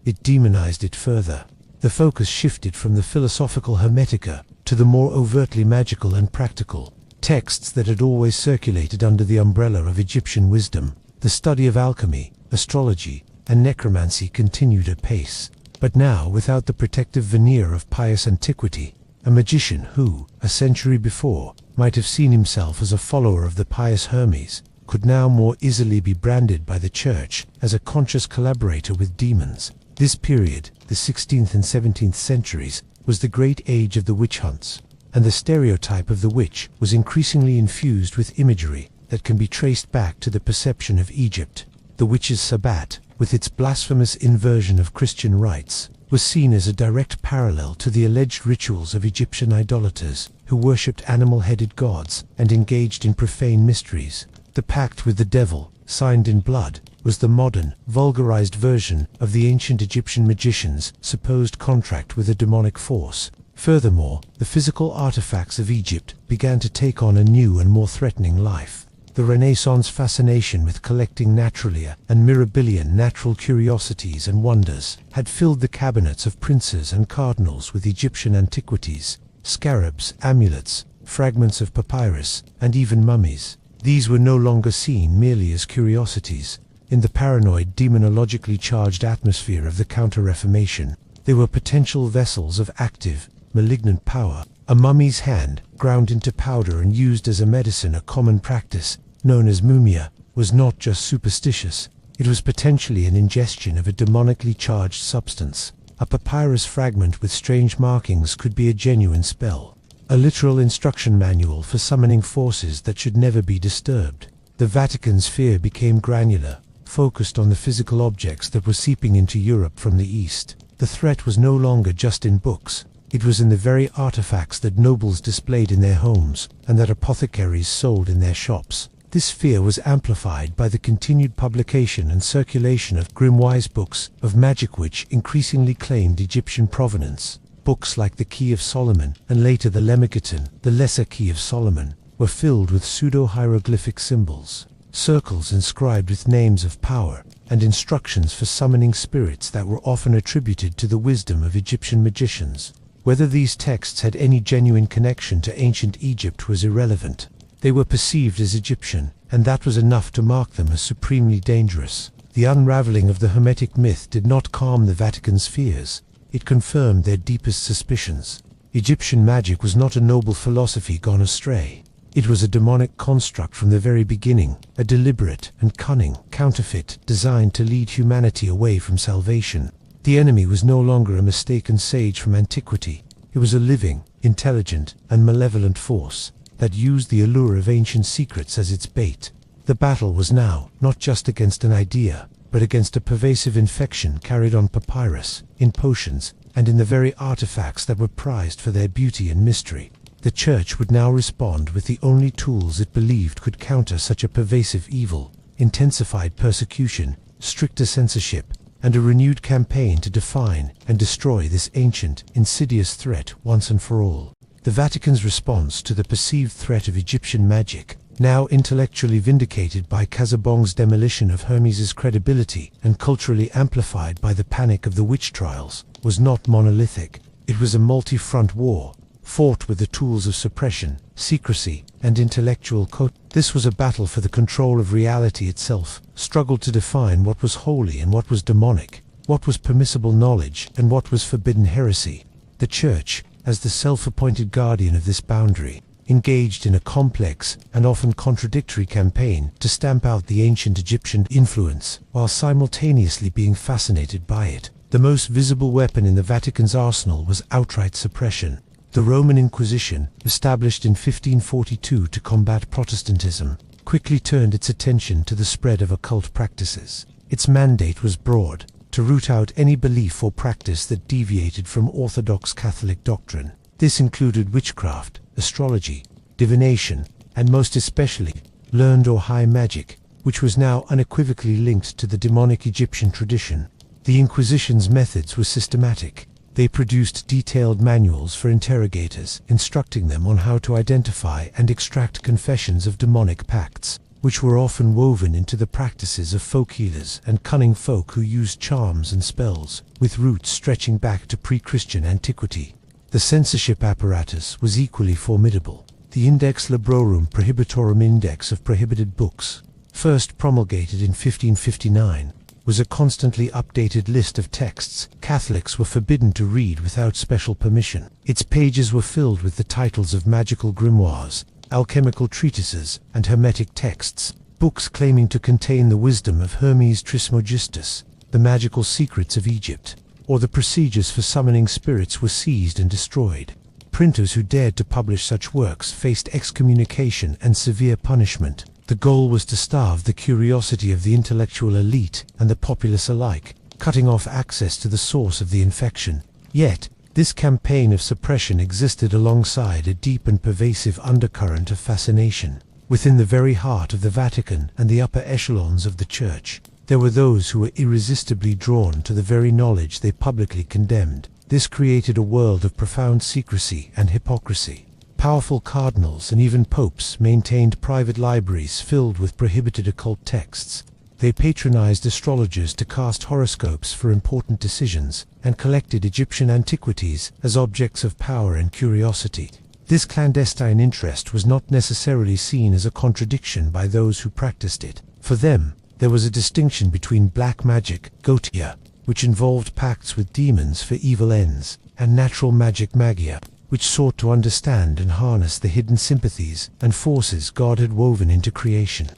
It demonized it further. The focus shifted from the philosophical Hermetica to the more overtly magical and practical texts that had always circulated under the umbrella of Egyptian wisdom. The study of alchemy, astrology, and necromancy continued apace, but now without the protective veneer of pious antiquity. A magician who, a century before, might have seen himself as a follower of the pious Hermes, could now more easily be branded by the Church as a conscious collaborator with demons. This period, the 16th and 17th centuries, was the great age of the witch hunts, and the stereotype of the witch was increasingly infused with imagery that can be traced back to the perception of Egypt. The witch's Sabbat, with its blasphemous inversion of Christian rites, was seen as a direct parallel to the alleged rituals of Egyptian idolaters who worshipped animal-headed gods and engaged in profane mysteries. The pact with the devil, signed in blood, was the modern, vulgarized version of the ancient Egyptian magicians' supposed contract with a demonic force. Furthermore, the physical artifacts of Egypt began to take on a new and more threatening life. The Renaissance fascination with collecting naturalia and mirabilia, natural curiosities and wonders, had filled the cabinets of princes and cardinals with Egyptian antiquities, scarabs, amulets, fragments of papyrus, and even mummies. These were no longer seen merely as curiosities. In the paranoid, demonologically charged atmosphere of the Counter-Reformation, they were potential vessels of active, malignant power. A mummy's hand, ground into powder and used as a medicine, a common practice, known as mumia, was not just superstitious. It was potentially an ingestion of a demonically charged substance. A papyrus fragment with strange markings could be a genuine spell, a literal instruction manual for summoning forces that should never be disturbed. The Vatican's fear became granular, focused on the physical objects that were seeping into Europe from the East. The threat was no longer just in books. It was in the very artifacts that nobles displayed in their homes and that apothecaries sold in their shops. This fear was amplified by the continued publication and circulation of grimoires, books of magic which increasingly claimed Egyptian provenance. Books like the Key of Solomon and later the Lemegeton, the Lesser Key of Solomon, were filled with pseudo-hieroglyphic symbols, circles inscribed with names of power, and instructions for summoning spirits that were often attributed to the wisdom of Egyptian magicians. Whether these texts had any genuine connection to ancient Egypt was irrelevant. They were perceived as Egyptian, and that was enough to mark them as supremely dangerous. The unraveling of the Hermetic myth did not calm the Vatican's fears. It confirmed their deepest suspicions. Egyptian magic was not a noble philosophy gone astray. It was a demonic construct from the very beginning, a deliberate and cunning counterfeit designed to lead humanity away from salvation. The enemy was no longer a mistaken sage from antiquity. It It was a living, intelligent, and malevolent force that used the allure of ancient secrets as its bait. The battle was now not just against an idea, but against a pervasive infection carried on papyrus, in potions, and in the very artifacts that were prized for their beauty and mystery. The Church would now respond with the only tools it believed could counter such a pervasive evil: intensified persecution, stricter censorship, and a renewed campaign to define and destroy this ancient, insidious threat once and for all. The Vatican's response to the perceived threat of Egyptian magic, now intellectually vindicated by Casabong's demolition of Hermes's credibility and culturally amplified by the panic of the witch trials, was not monolithic. It was a multi-front war, fought with the tools of suppression, secrecy, and intellectual code. This was a battle for the control of reality itself, struggled to define what was holy and what was demonic, what was permissible knowledge and what was forbidden heresy. The Church, as the self-appointed guardian of this boundary, engaged in a complex and often contradictory campaign to stamp out the ancient Egyptian influence, while simultaneously being fascinated by it. The most visible weapon in the Vatican's arsenal was outright suppression. The Roman Inquisition, established in 1542 to combat Protestantism, quickly turned its attention to the spread of occult practices. Its mandate was broad: to root out any belief or practice that deviated from orthodox Catholic doctrine. This included witchcraft, astrology, divination, and most especially, learned or high magic, which was now unequivocally linked to the demonic Egyptian tradition. The Inquisition's methods were systematic. They produced detailed manuals for interrogators, instructing them on how to identify and extract confessions of demonic pacts, which were often woven into the practices of folk healers and cunning folk who used charms and spells, with roots stretching back to pre-Christian antiquity. The censorship apparatus was equally formidable. The Index Librorum Prohibitorum, Index of Prohibited Books, first promulgated in 1559, was a constantly updated list of texts Catholics were forbidden to read without special permission. Its pages were filled with the titles of magical grimoires, alchemical treatises, and hermetic texts, books claiming to contain the wisdom of Hermes Trismegistus, the magical secrets of Egypt, or the procedures for summoning spirits were seized and destroyed. Printers who dared to publish such works faced excommunication and severe punishment. The goal was to starve the curiosity of the intellectual elite and the populace alike, cutting off access to the source of the infection. Yet, this campaign of suppression existed alongside a deep and pervasive undercurrent of fascination. Within the very heart of the Vatican and the upper echelons of the Church, there were those who were irresistibly drawn to the very knowledge they publicly condemned. This created a world of profound secrecy and hypocrisy. Powerful cardinals and even popes maintained private libraries filled with prohibited occult texts. They patronized astrologers to cast horoscopes for important decisions, and collected Egyptian antiquities as objects of power and curiosity. This clandestine interest was not necessarily seen as a contradiction by those who practiced it. For them, there was a distinction between black magic, gotia, which involved pacts with demons for evil ends, and natural magic, magia, which sought to understand and harness the hidden sympathies and forces God had woven into creation.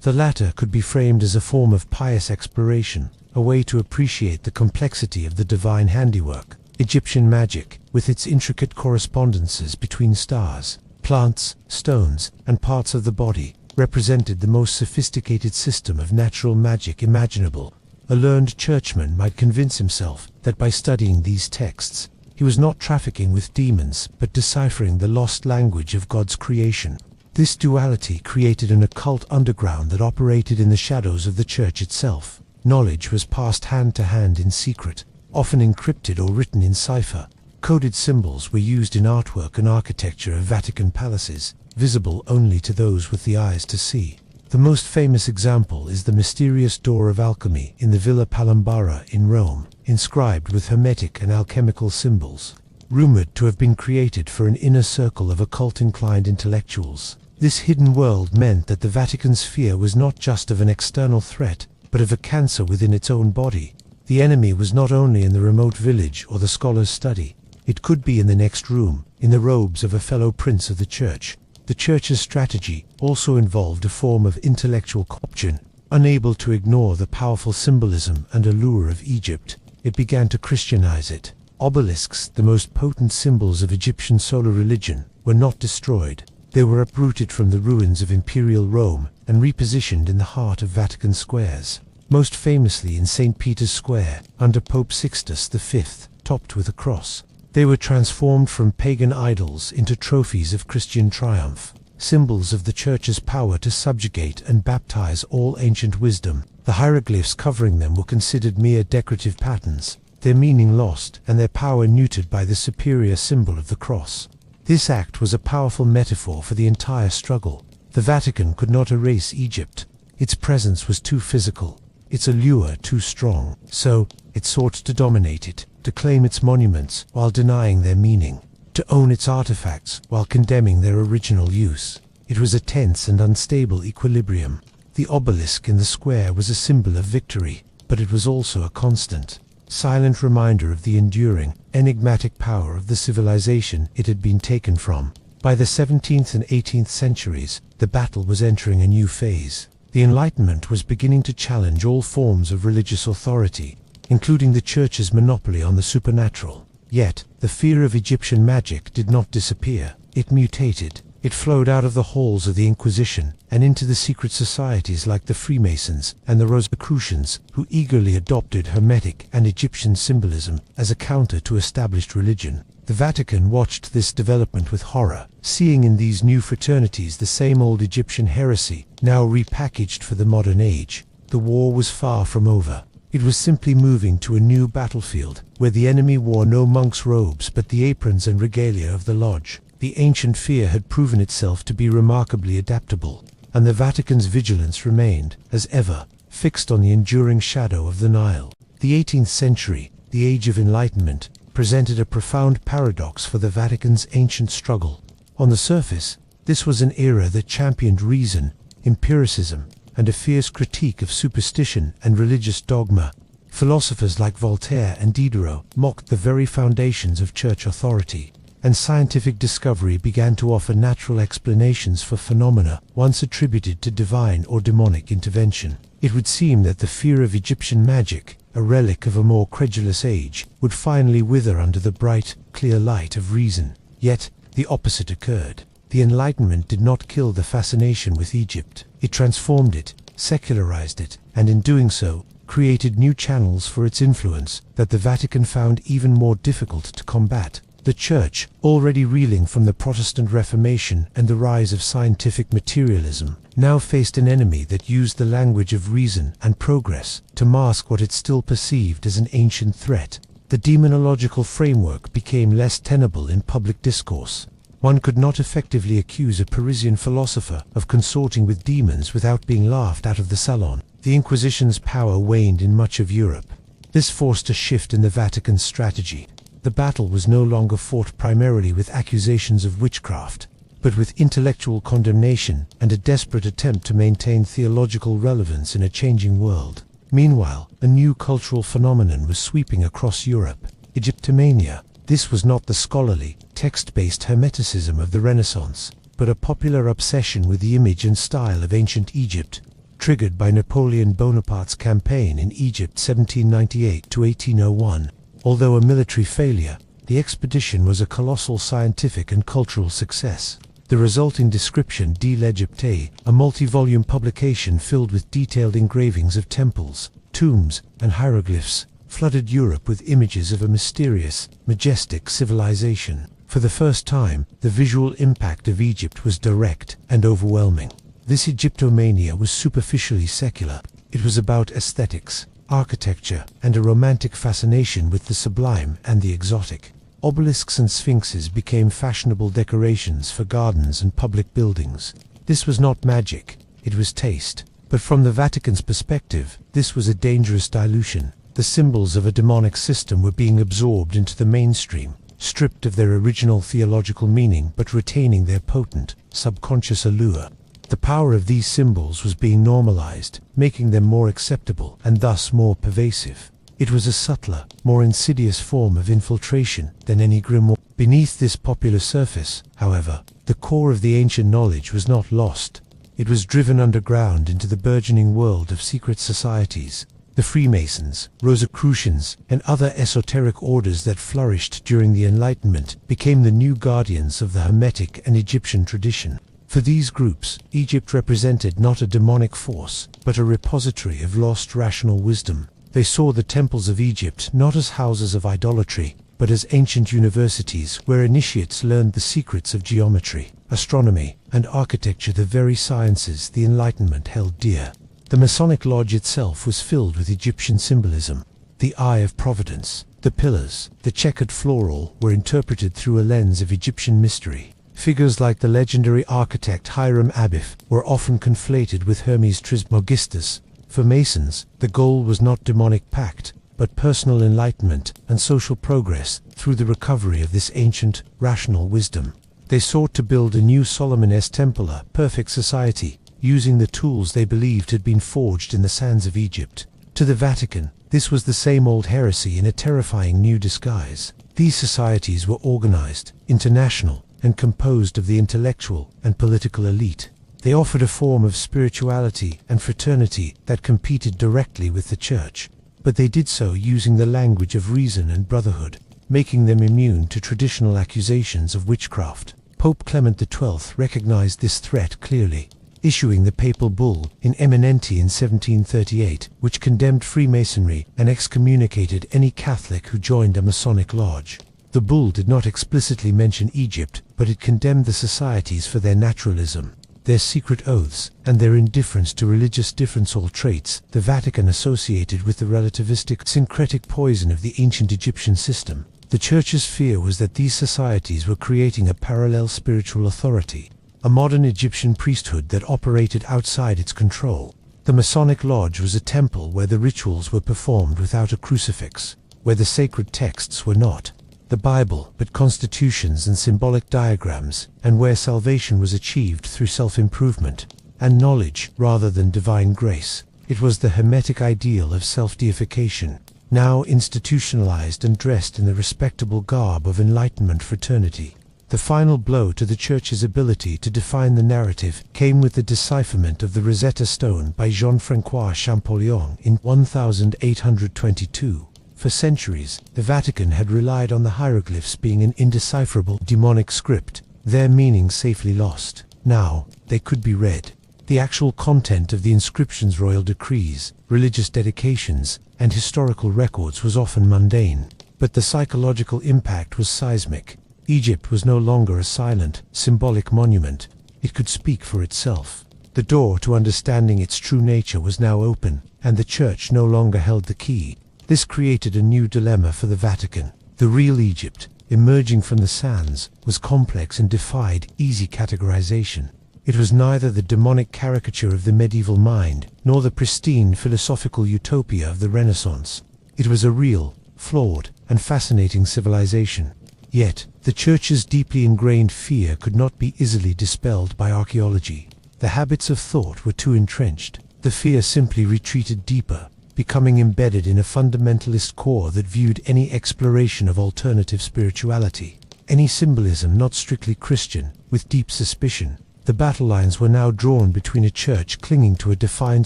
The latter could be framed as a form of pious exploration, a way to appreciate the complexity of the divine handiwork. Egyptian magic, with its intricate correspondences between stars, plants, stones, and parts of the body, represented the most sophisticated system of natural magic imaginable. A learned churchman might convince himself that by studying these texts, he was not trafficking with demons, but deciphering the lost language of God's creation. This duality created an occult underground that operated in the shadows of the Church itself. Knowledge was passed hand to hand in secret, often encrypted or written in cipher. Coded symbols were used in artwork and architecture of Vatican palaces, visible only to those with the eyes to see. The most famous example is the mysterious door of alchemy in the Villa Palambara in Rome, inscribed with hermetic and alchemical symbols, rumored to have been created for an inner circle of occult-inclined intellectuals. This hidden world meant that the Vatican's fear was not just of an external threat, but of a cancer within its own body. The enemy was not only in the remote village or the scholar's study. It could be in the next room, in the robes of a fellow prince of the Church. The Church's strategy also involved a form of intellectual corruption. Unable to ignore the powerful symbolism and allure of Egypt, it began to Christianize it. Obelisks, the most potent symbols of Egyptian solar religion, were not destroyed. They were uprooted from the ruins of imperial Rome and repositioned in the heart of Vatican squares, most famously in St. Peter's Square under Pope Sixtus V, topped with a cross. They were transformed from pagan idols into trophies of Christian triumph, symbols of the Church's power to subjugate and baptize all ancient wisdom. The hieroglyphs covering them were considered mere decorative patterns, their meaning lost and their power neutered by the superior symbol of the cross. This act was a powerful metaphor for the entire struggle. The Vatican could not erase Egypt. Its presence was too physical, its allure too strong, so it sought to dominate it, to claim its monuments while denying their meaning, to own its artifacts while condemning their original use. It was a tense and unstable equilibrium. The obelisk in the square was a symbol of victory, but it was also a constant, silent reminder of the enduring, enigmatic power of the civilization it had been taken from. By the 17th and 18th centuries, the battle was entering a new phase. The Enlightenment was beginning to challenge all forms of religious authority, including the Church's monopoly on the supernatural. Yet, the fear of Egyptian magic did not disappear. It mutated. It flowed out of the halls of the Inquisition and into the secret societies like the Freemasons and the Rosicrucians, who eagerly adopted Hermetic and Egyptian symbolism as a counter to established religion. The Vatican watched this development with horror, seeing in these new fraternities the same old Egyptian heresy, now repackaged for the modern age. The war was far from over. It was simply moving to a new battlefield, where the enemy wore no monk's robes but the aprons and regalia of the lodge. The ancient fear had proven itself to be remarkably adaptable, and the Vatican's vigilance remained, as ever, fixed on the enduring shadow of the Nile. The 18th century, the Age of Enlightenment, presented a profound paradox for the Vatican's ancient struggle. On the surface, this was an era that championed reason, empiricism, and a fierce critique of superstition and religious dogma. Philosophers like Voltaire and Diderot mocked the very foundations of church authority, and scientific discovery began to offer natural explanations for phenomena once attributed to divine or demonic intervention. It would seem that the fear of Egyptian magic, a relic of a more credulous age, would finally wither under the bright, clear light of reason. Yet, the opposite occurred. The Enlightenment did not kill the fascination with Egypt. It transformed it, secularized it, and in doing so, created new channels for its influence that the Vatican found even more difficult to combat. The Church, already reeling from the Protestant Reformation and the rise of scientific materialism, now faced an enemy that used the language of reason and progress to mask what it still perceived as an ancient threat. The demonological framework became less tenable in public discourse. One could not effectively accuse a Parisian philosopher of consorting with demons without being laughed out of the salon. The Inquisition's power waned in much of Europe. This forced a shift in the Vatican's strategy. The battle was no longer fought primarily with accusations of witchcraft, but with intellectual condemnation and a desperate attempt to maintain theological relevance in a changing world. Meanwhile, a new cultural phenomenon was sweeping across Europe: Egyptomania. This was not the scholarly, text-based Hermeticism of the Renaissance, but a popular obsession with the image and style of ancient Egypt, triggered by Napoleon Bonaparte's campaign in Egypt 1798 to 1801. Although a military failure, the expedition was a colossal scientific and cultural success. The resulting description de l'Egypte, a multi-volume publication filled with detailed engravings of temples, tombs, and hieroglyphs, flooded Europe with images of a mysterious, majestic civilization. For the first time, the visual impact of Egypt was direct and overwhelming. This Egyptomania was superficially secular. It was about aesthetics, architecture, and a romantic fascination with the sublime and the exotic. Obelisks and sphinxes became fashionable decorations for gardens and public buildings. This was not magic, it was taste. But from the Vatican's perspective, this was a dangerous dilution. The symbols of a demonic system were being absorbed into the mainstream, stripped of their original theological meaning but retaining their potent, subconscious allure. The power of these symbols was being normalized, making them more acceptable and thus more pervasive. It was a subtler, more insidious form of infiltration than any grimoire. Beneath this popular surface, however, the core of the ancient knowledge was not lost. It was driven underground into the burgeoning world of secret societies. The Freemasons, Rosicrucians, and other esoteric orders that flourished during the Enlightenment became the new guardians of the Hermetic and Egyptian tradition. For these groups, Egypt represented not a demonic force, but a repository of lost rational wisdom. They saw the temples of Egypt not as houses of idolatry, but as ancient universities where initiates learned the secrets of geometry, astronomy, and architecture, the very sciences the Enlightenment held dear. The Masonic Lodge itself was filled with Egyptian symbolism. The Eye of Providence, the pillars, the checkered floral were interpreted through a lens of Egyptian mystery. Figures like the legendary architect Hiram Abiff were often conflated with Hermes Trismegistus. For Masons, the goal was not demonic pact, but personal enlightenment and social progress through the recovery of this ancient, rational wisdom. They sought to build a new Solomon's Temple, a perfect society, using the tools they believed had been forged in the sands of Egypt. To the Vatican, this was the same old heresy in a terrifying new disguise. These societies were organized, international, and composed of the intellectual and political elite. They offered a form of spirituality and fraternity that competed directly with the Church, but they did so using the language of reason and brotherhood, making them immune to traditional accusations of witchcraft. Pope Clement XII recognized this threat clearly, issuing the papal bull In Eminenti in 1738, which condemned Freemasonry and excommunicated any Catholic who joined a Masonic lodge. The bull did not explicitly mention Egypt, but it condemned the societies for their naturalism, their secret oaths, and their indifference to religious difference, all traits the Vatican associated with the relativistic, syncretic poison of the ancient Egyptian system. The Church's fear was that these societies were creating a parallel spiritual authority, a modern Egyptian priesthood that operated outside its control. The Masonic Lodge was a temple where the rituals were performed without a crucifix, where the sacred texts were not the Bible, but constitutions and symbolic diagrams, and where salvation was achieved through self-improvement and knowledge rather than divine grace. It was the Hermetic ideal of self-deification, now institutionalized and dressed in the respectable garb of Enlightenment fraternity. The final blow to the Church's ability to define the narrative came with the decipherment of the Rosetta Stone by Jean-François Champollion in 1822. For centuries, the Vatican had relied on the hieroglyphs being an indecipherable demonic script, their meaning safely lost. Now, they could be read. The actual content of the inscriptions, royal decrees, religious dedications, and historical records was often mundane, but the psychological impact was seismic. Egypt was no longer a silent, symbolic monument. It could speak for itself. The door to understanding its true nature was now open, and the Church no longer held the key. This created a new dilemma for the Vatican. The real Egypt, emerging from the sands, was complex and defied easy categorization. It was neither the demonic caricature of the medieval mind, nor the pristine philosophical utopia of the Renaissance. It was a real, flawed, and fascinating civilization. Yet, the Church's deeply ingrained fear could not be easily dispelled by archaeology. The habits of thought were too entrenched. The fear simply retreated deeper, becoming embedded in a fundamentalist core that viewed any exploration of alternative spirituality, any symbolism not strictly Christian, with deep suspicion. The battle lines were now drawn between a Church clinging to a defined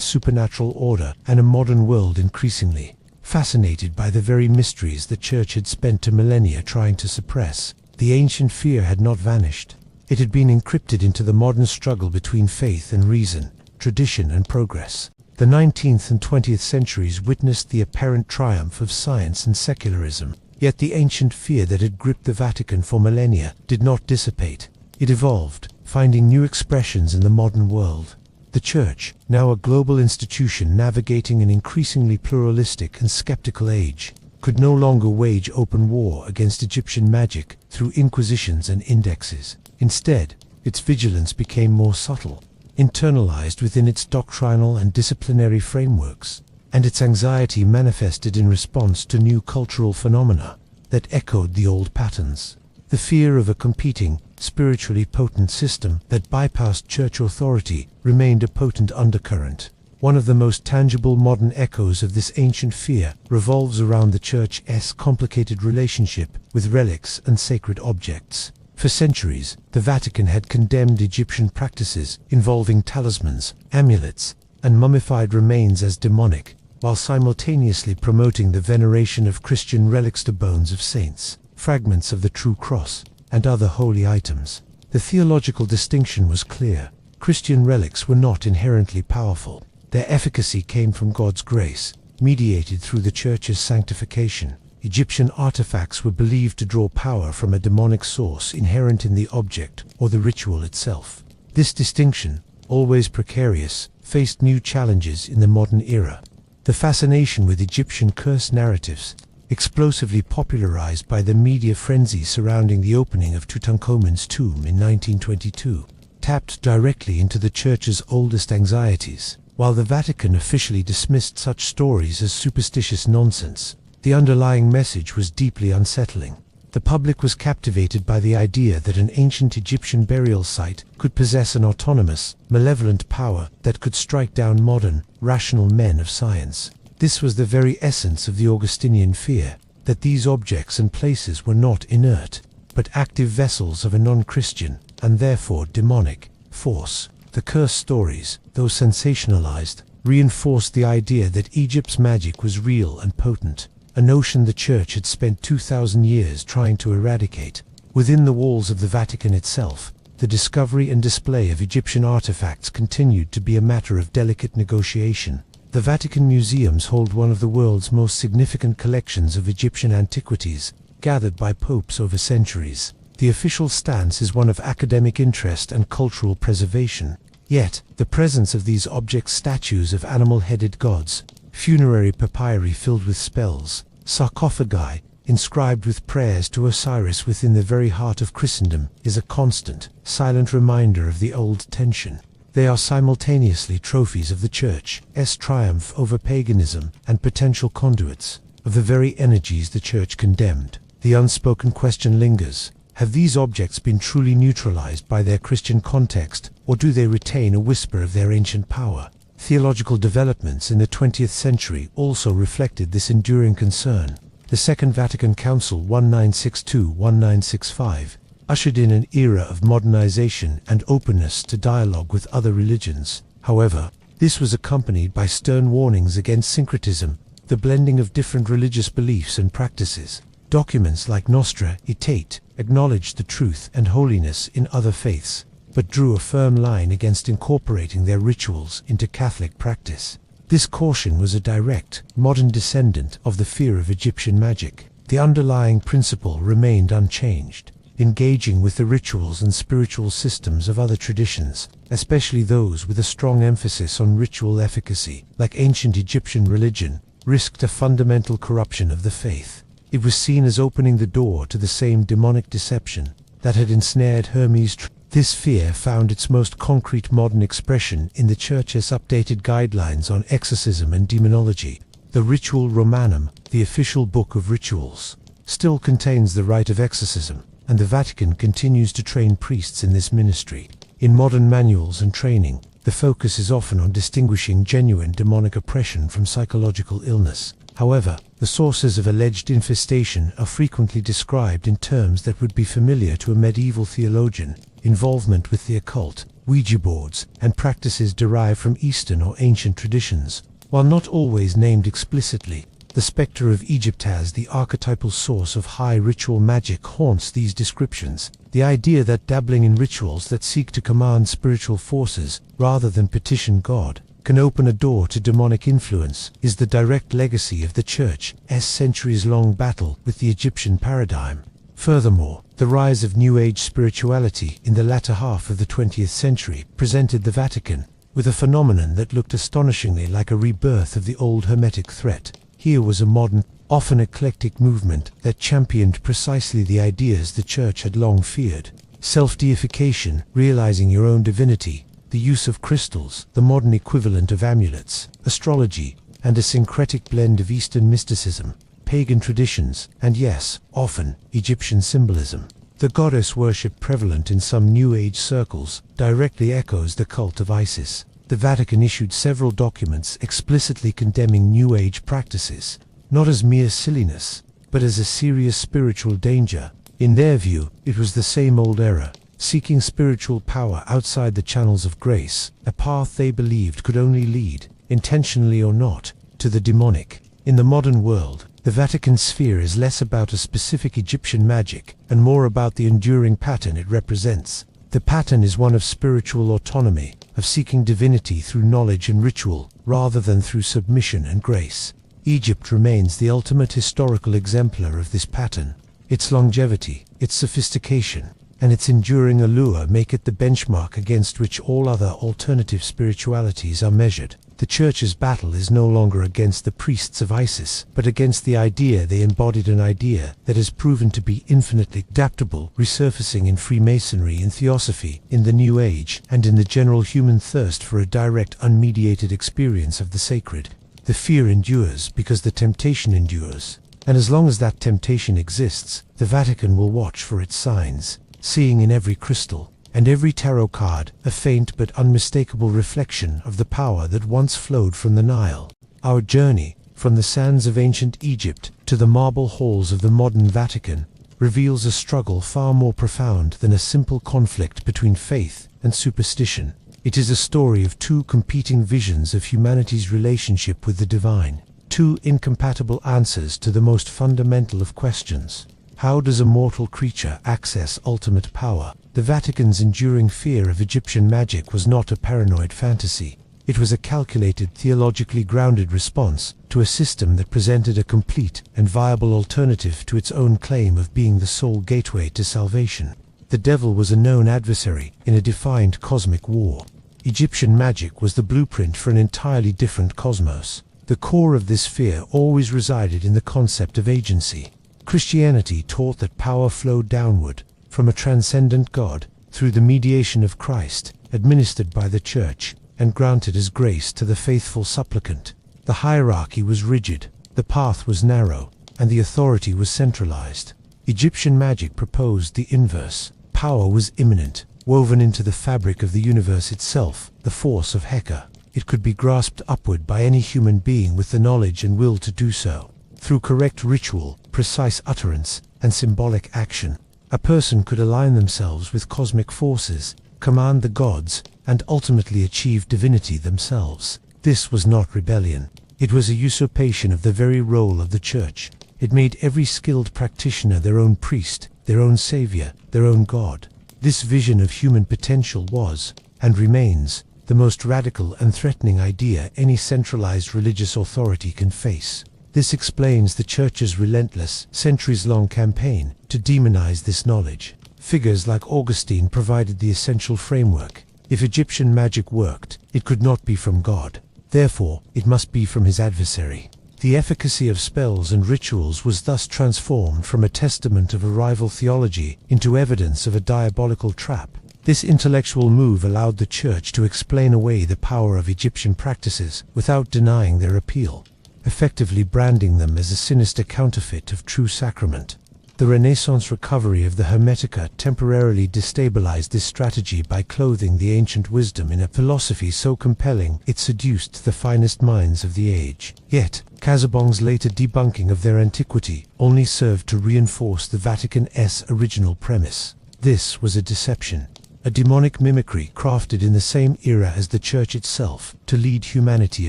supernatural order and a modern world increasingly fascinated by the very mysteries the Church had spent millennia trying to suppress. The ancient fear had not vanished. It had been encrypted into the modern struggle between faith and reason, tradition and progress. The 19th and 20th centuries witnessed the apparent triumph of science and secularism, yet the ancient fear that had gripped the Vatican for millennia did not dissipate. It evolved, finding new expressions in the modern world. The Church, now a global institution navigating an increasingly pluralistic and skeptical age, could no longer wage open war against Egyptian magic through inquisitions and indexes. Instead, its vigilance became more subtle, internalized within its doctrinal and disciplinary frameworks, and its anxiety manifested in response to new cultural phenomena that echoed the old patterns. The fear of a competing, spiritually potent system that bypassed Church authority remained a potent undercurrent. One of the most tangible modern echoes of this ancient fear revolves around the Church's complicated relationship with relics and sacred objects. For centuries, the Vatican had condemned Egyptian practices involving talismans, amulets, and mummified remains as demonic. while simultaneously promoting the veneration of Christian relics to bones of saints, fragments of the true cross, and other holy items. The theological distinction was clear. Christian relics were not inherently powerful. Their efficacy came from God's grace, mediated through the Church's sanctification. Egyptian artifacts were believed to draw power from a demonic source inherent in the object or the ritual itself. This distinction, always precarious, faced new challenges in the modern era. The fascination with Egyptian curse narratives, explosively popularized by the media frenzy surrounding the opening of Tutankhamun's tomb in 1922, tapped directly into the Church's oldest anxieties. While the Vatican officially dismissed such stories as superstitious nonsense, the underlying message was deeply unsettling. The public was captivated by the idea that an ancient Egyptian burial site could possess an autonomous, malevolent power that could strike down modern, rational men of science. This was the very essence of the Augustinian fear, that these objects and places were not inert, but active vessels of a non-Christian, and therefore demonic, force. The curse stories, though sensationalized, reinforced the idea that Egypt's magic was real and potent, a notion the Church had spent 2,000 years trying to eradicate. Within the walls of the Vatican itself, the discovery and display of Egyptian artifacts continued to be a matter of delicate negotiation. The Vatican museums hold one of the world's most significant collections of Egyptian antiquities, gathered by popes over centuries. The official stance is one of academic interest and cultural preservation. Yet, the presence of these objects, statues of animal-headed gods, funerary papyri filled with spells, sarcophagi inscribed with prayers to Osiris within the very heart of Christendom, is a constant, silent reminder of the old tension. They are simultaneously trophies of the Church's triumph over paganism and potential conduits of the very energies the Church condemned. The unspoken question lingers: have these objects been truly neutralized by their Christian context, or do they retain a whisper of their ancient power? Theological developments in the 20th century also reflected this enduring concern. The Second Vatican Council 1962-1965 ushered in an era of modernization and openness to dialogue with other religions. However, this was accompanied by stern warnings against syncretism, the blending of different religious beliefs and practices. Documents like Nostra Aetate acknowledged the truth and holiness in other faiths, but drew a firm line against incorporating their rituals into Catholic practice. This caution was a direct, modern descendant of the fear of Egyptian magic. The underlying principle remained unchanged: engaging with the rituals and spiritual systems of other traditions, especially those with a strong emphasis on ritual efficacy, like ancient Egyptian religion, risked a fundamental corruption of the faith. It was seen as opening the door to the same demonic deception that had ensnared Hermes. This fear found its most concrete modern expression in the Church's updated guidelines on exorcism and demonology. The Ritual Romanum, the official book of rituals, still contains the rite of exorcism, and the Vatican continues to train priests in this ministry. In modern manuals and training, the focus is often on distinguishing genuine demonic oppression from psychological illness. However, the sources of alleged infestation are frequently described in terms that would be familiar to a medieval theologian: involvement with the occult, Ouija boards, and practices derived from Eastern or ancient traditions. While not always named explicitly, the specter of Egypt as the archetypal source of high ritual magic haunts these descriptions. The idea that dabbling in rituals that seek to command spiritual forces, rather than petition God, can open a door to demonic influence is the direct legacy of the Church's centuries-long battle with the Egyptian paradigm. Furthermore, the rise of New Age spirituality in the latter half of the 20th century presented the Vatican with a phenomenon that looked astonishingly like a rebirth of the old Hermetic threat. Here was a modern, often eclectic movement that championed precisely the ideas the Church had long feared: self-deification, realizing your own divinity, the use of crystals, the modern equivalent of amulets, astrology, and a syncretic blend of Eastern mysticism, pagan traditions, and yes, often, Egyptian symbolism. The goddess worship prevalent in some New Age circles directly echoes the cult of Isis. The Vatican issued several documents explicitly condemning New Age practices, not as mere silliness, but as a serious spiritual danger. In their view, it was the same old error: seeking spiritual power outside the channels of grace, a path they believed could only lead, intentionally or not, to the demonic. In the modern world, the Vatican sphere is less about a specific Egyptian magic and more about the enduring pattern it represents. The pattern is one of spiritual autonomy, of seeking divinity through knowledge and ritual, rather than through submission and grace. Egypt remains the ultimate historical exemplar of this pattern. Its longevity, its sophistication, and its enduring allure make it the benchmark against which all other alternative spiritualities are measured. The Church's battle is no longer against the priests of Isis, but against the idea they embodied, an idea that has proven to be infinitely adaptable, resurfacing in Freemasonry, in Theosophy, in the New Age, and in the general human thirst for a direct, unmediated experience of the sacred. The fear endures because the temptation endures, and as long as that temptation exists, the Vatican will watch for its signs, seeing in every crystal and every tarot card a faint but unmistakable reflection of the power that once flowed from the Nile. Our journey, from the sands of ancient Egypt to the marble halls of the modern Vatican, reveals a struggle far more profound than a simple conflict between faith and superstition. It is a story of two competing visions of humanity's relationship with the divine, two incompatible answers to the most fundamental of questions. How does a mortal creature access ultimate power? The Vatican's enduring fear of Egyptian magic was not a paranoid fantasy. It was a calculated, theologically grounded response to a system that presented a complete and viable alternative to its own claim of being the sole gateway to salvation. The devil was a known adversary in a defined cosmic war. Egyptian magic was the blueprint for an entirely different cosmos. The core of this fear always resided in the concept of agency. Christianity taught that power flowed downward, from a transcendent God, through the mediation of Christ, administered by the Church, and granted as grace to the faithful supplicant. The hierarchy was rigid, the path was narrow, and the authority was centralized. Egyptian magic proposed the inverse. Power was immanent, woven into the fabric of the universe itself, the force of Heka. It could be grasped upward by any human being with the knowledge and will to do so. Through correct ritual, precise utterance, and symbolic action, a person could align themselves with cosmic forces, command the gods, and ultimately achieve divinity themselves. This was not rebellion. It was a usurpation of the very role of the Church. It made every skilled practitioner their own priest, their own savior, their own god. This vision of human potential was, and remains, the most radical and threatening idea any centralized religious authority can face. This explains the Church's relentless, centuries-long campaign to demonize this knowledge. Figures like Augustine provided the essential framework. If Egyptian magic worked, it could not be from God. Therefore, it must be from his adversary. The efficacy of spells and rituals was thus transformed from a testament of a rival theology into evidence of a diabolical trap. This intellectual move allowed the Church to explain away the power of Egyptian practices without denying their appeal, effectively branding them as a sinister counterfeit of true sacrament. The Renaissance recovery of the Hermetica temporarily destabilized this strategy by clothing the ancient wisdom in a philosophy so compelling it seduced the finest minds of the age. Yet, Casaubon's later debunking of their antiquity only served to reinforce the Vatican's original premise. This was a deception, a demonic mimicry crafted in the same era as the Church itself to lead humanity